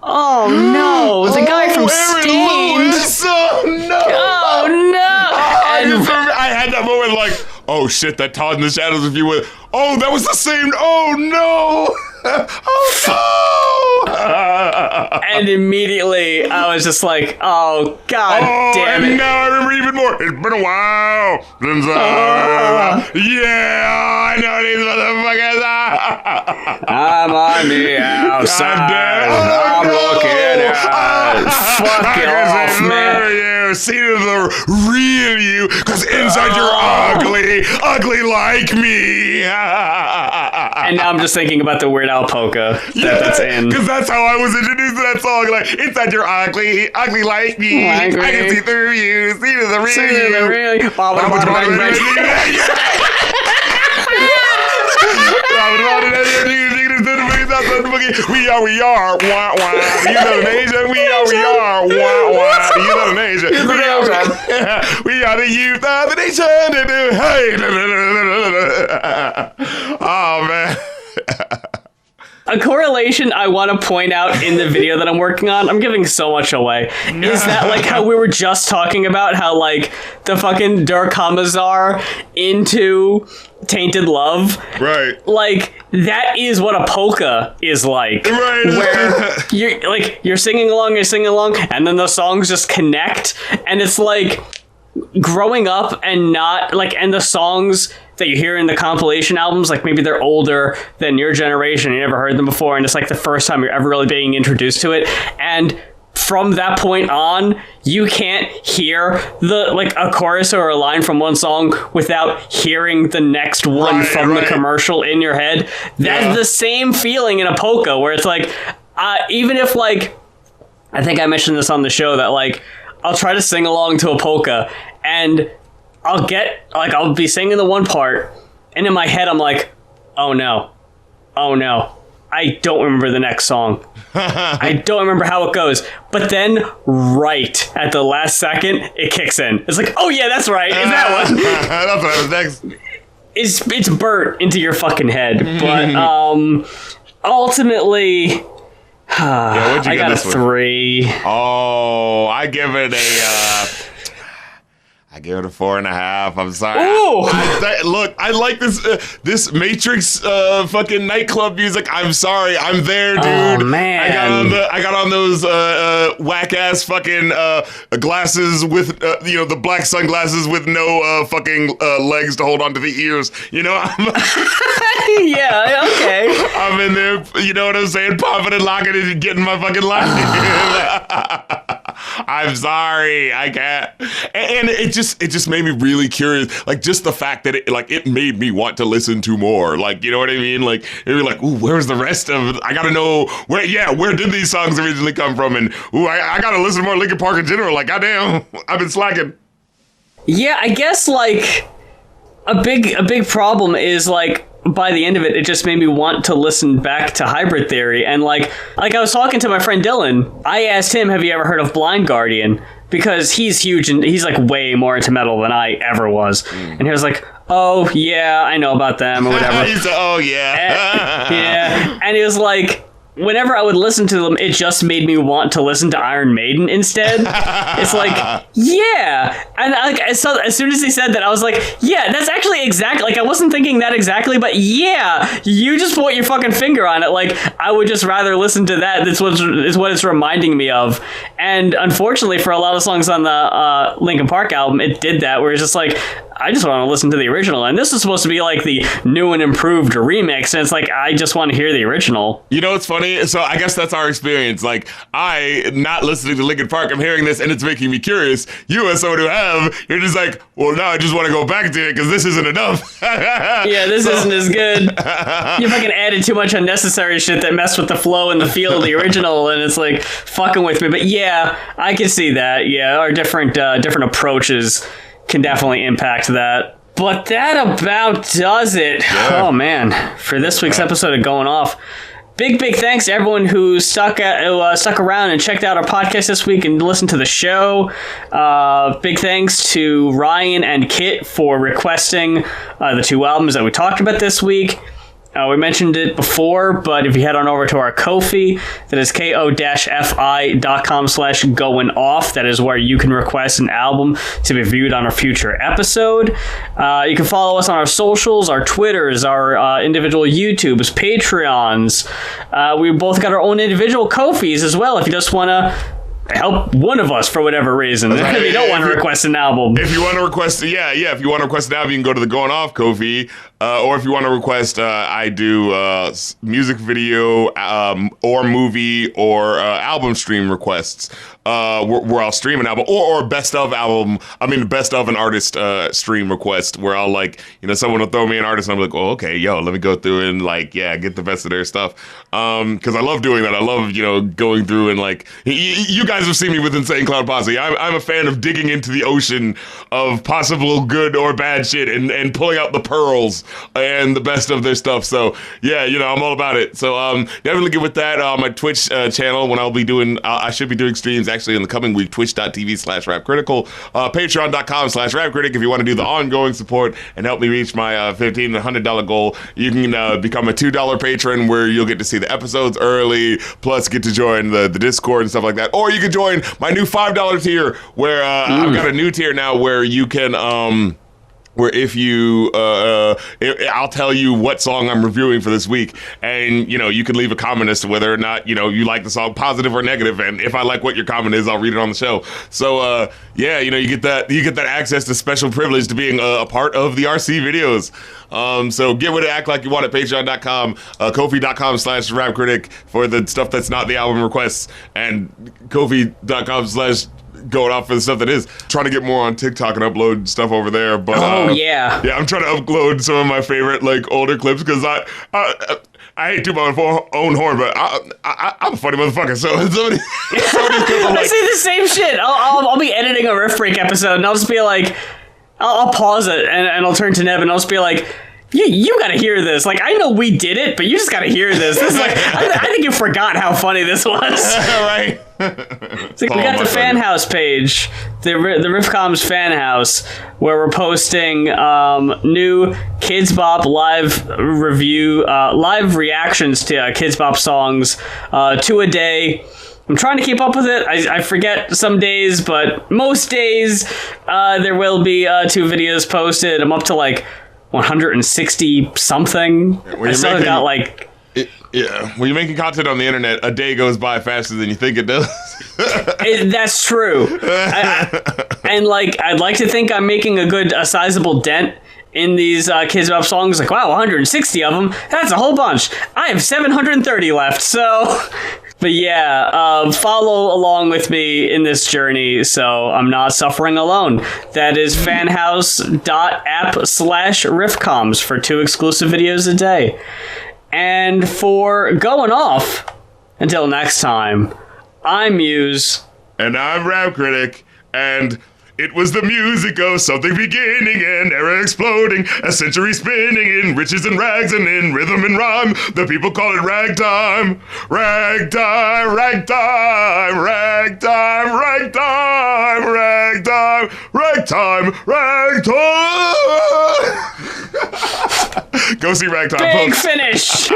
Oh, no. The guy from Stained. Oh, no. Oh, no. I had that moment like, oh, shit, that Todd in the Shadows of You with, oh, that was the same, oh, no. Oh, no. And immediately I was just like, oh, God damn it. And now I remember even more. It's been a while since yeah, I know these motherfuckers. I'm on the outside. I'm looking out. Fuck you off, man. See the real you, because inside you're ugly like me. And now I'm just thinking about the Weird Al polka that's in. Because that's how I was introduced to that song. Like, inside you're ugly like me. I can see through you, see to the real you. We are, wah, wah. You know the nation, we are, wah, wah. You know the nation. We are the youth of the nation. Hey. Oh, man. A correlation I want to point out in the video that I'm working on, I'm giving so much away, is that like how we were just talking about how like the fucking Der Kommissar into Tainted Love. Right. Like, that is what a polka is like. Right. Where you're singing along, and then the songs just connect, and it's like growing up and not like, and the songs that you hear in the compilation albums, like maybe they're older than your generation, you never heard them before, and it's like the first time you're ever really being introduced to it, and from that point on, you can't hear the like a chorus or a line from one song without hearing the next one from the commercial in your head. That's the same feeling in a polka, where it's like, even if like, I think I mentioned this on the show, that like, I'll try to sing along to a polka, and I'll be singing the one part, and in my head I'm like, oh no, I don't remember the next song. I don't remember how it goes. But then, right at the last second, it kicks in. It's like, oh yeah, that's right. It's that one. That's what I was next. It's burnt into your fucking head. But ultimately, I got a 3. Oh, I give it I give it a 4.5. I'm sorry. Ooh. Look, I like this Matrix fucking nightclub music. I'm sorry. I'm there, dude. Oh, man. I got on those whack ass fucking glasses with the black sunglasses with no fucking legs to hold onto the ears. You know, Yeah, okay. I'm in there. You know what I'm saying? Popping and locking it and getting my fucking life. I'm sorry, I can't. And it just made me really curious. Like, just the fact that it made me want to listen to more. Like, you know what I mean? Like, it'd be like, ooh, where's the rest of it? I gotta know where did these songs originally come from? And ooh, I gotta listen to more Linkin Park in general. Like, goddamn, I've been slacking. Yeah, I guess, like, a big problem is, like, by the end of it, it just made me want to listen back to Hybrid Theory. And like I was talking to my friend Dylan, I asked him, have you ever heard of Blind Guardian? Because he's huge and he's like way more into metal than I ever was. And he was like, oh yeah, I know about them or whatever. He said, oh yeah. Yeah. And he was like, whenever I would listen to them, it just made me want to listen to Iron Maiden instead. It's like, yeah. And as soon as he said that, I was like, yeah, that's actually exactly, like, I wasn't thinking that exactly, but yeah, you just put your fucking finger on it. Like, I would just rather listen to that. That's what it's reminding me of. And unfortunately, for a lot of songs on the Linkin Park album, it did that, where it's just like, I just want to listen to the original. And this is supposed to be like the new and improved remix. And it's like, I just want to hear the original. You know what's funny? So I guess that's our experience. Like, I, not listening to Linkin Park, I'm hearing this and it's making me curious. You, as someone who have, you're just like, well, now I just want to go back to it because this isn't enough. Yeah, this isn't as good. You fucking added too much unnecessary shit that messed with the flow and the feel of the original, and it's like fucking with me. But yeah, I can see that. Yeah, our different approaches can definitely impact that. But that about does it. Yeah. Oh man, for this week's episode of Going Off. Big thanks to everyone who stuck around and checked out our podcast this week and listened to the show. Big thanks to Ryan and Kit for requesting the two albums that we talked about this week. We mentioned it before, but if you head on over to our Ko-fi, that is ko-fi.com/goinoff. That is where you can request an album to be viewed on a future episode. You can follow us on our socials, our Twitters, our individual YouTubes, Patreons. We both got our own individual Ko-fis as well, if you just want to help one of us for whatever reason. Right. If you don't want to request an album. If you want to request, if you want to request an album, you can go to the Going Off Ko-fi. Or if you want to request, I do music video or movie or album stream requests where I'll stream an album or best of album. I mean, best of an artist stream request where I'll someone will throw me an artist and I'm like, oh, okay, let me go through and get the best of their stuff. Because I love doing that. I love, going through and you guys have seen me with Insane Clown Posse. I'm a fan of digging into the ocean of possible good or bad shit and pulling out the pearls and the best of their stuff. So yeah, I'm all about it. So definitely get with that on my Twitch channel when I should be doing streams actually in the coming week, twitch.tv/rapcritical, patreon.com/rapcritic if you want to do the ongoing support and help me reach my $15 and $100 goal. You can become a $2 patron where you'll get to see the episodes early, plus get to join the Discord and stuff like that. Or you can join my new $5 tier where I've got a new tier now where you can where if you, I'll tell you what song I'm reviewing for this week, and you can leave a comment as to whether or not you like the song, positive or negative, and if I like what your comment is, I'll read it on the show. So you get that access to special privilege to being a part of the RC videos. So get with it, act like you want it. Patreon.com, Ko-fi.com/rapcritic for the stuff that's not the album requests, and Ko-fi.com/Going Off for the stuff that is. Trying to get more on TikTok and upload stuff over there, but I'm trying to upload some of my favorite older clips because I hate to my own horn, but I'm a funny motherfucker. So somebody I say the same shit. I'll be editing a Riff Break episode and I'll just be like, I'll pause it and I'll turn to Neb and I'll just be like, you gotta hear this. I know we did it, but you just gotta hear this. This is I think you forgot how funny this was. Right. It's we got the fan house page, the Riffcoms fan house, where we're posting new Kids Bop live review, live reactions to Kids Bop songs, 2 a day. I'm trying to keep up with it. I forget some days, but most days there will be 2 videos posted. I'm up to like 160 something. I still got like... Yeah, when you're making content on the internet, a day goes by faster than you think it does. That's true. And like, I'd like to think I'm making a sizable dent in these Kids Bop songs. Like, wow, 160 of them. That's a whole bunch. I have 730 left, so... But yeah, follow along with me in this journey so I'm not suffering alone. That is fanhouse.app/riffcoms for 2 exclusive videos a day. And for going off, until next time, I'm Muse. And I'm Rap Critic, and it was the music of something beginning and era exploding, a century spinning in riches and rags and in rhythm and rhyme. The people call it ragtime. Ragtime, ragtime, ragtime, ragtime, ragtime, ragtime, ragtime. Go see Ragtime, Big folks. finish.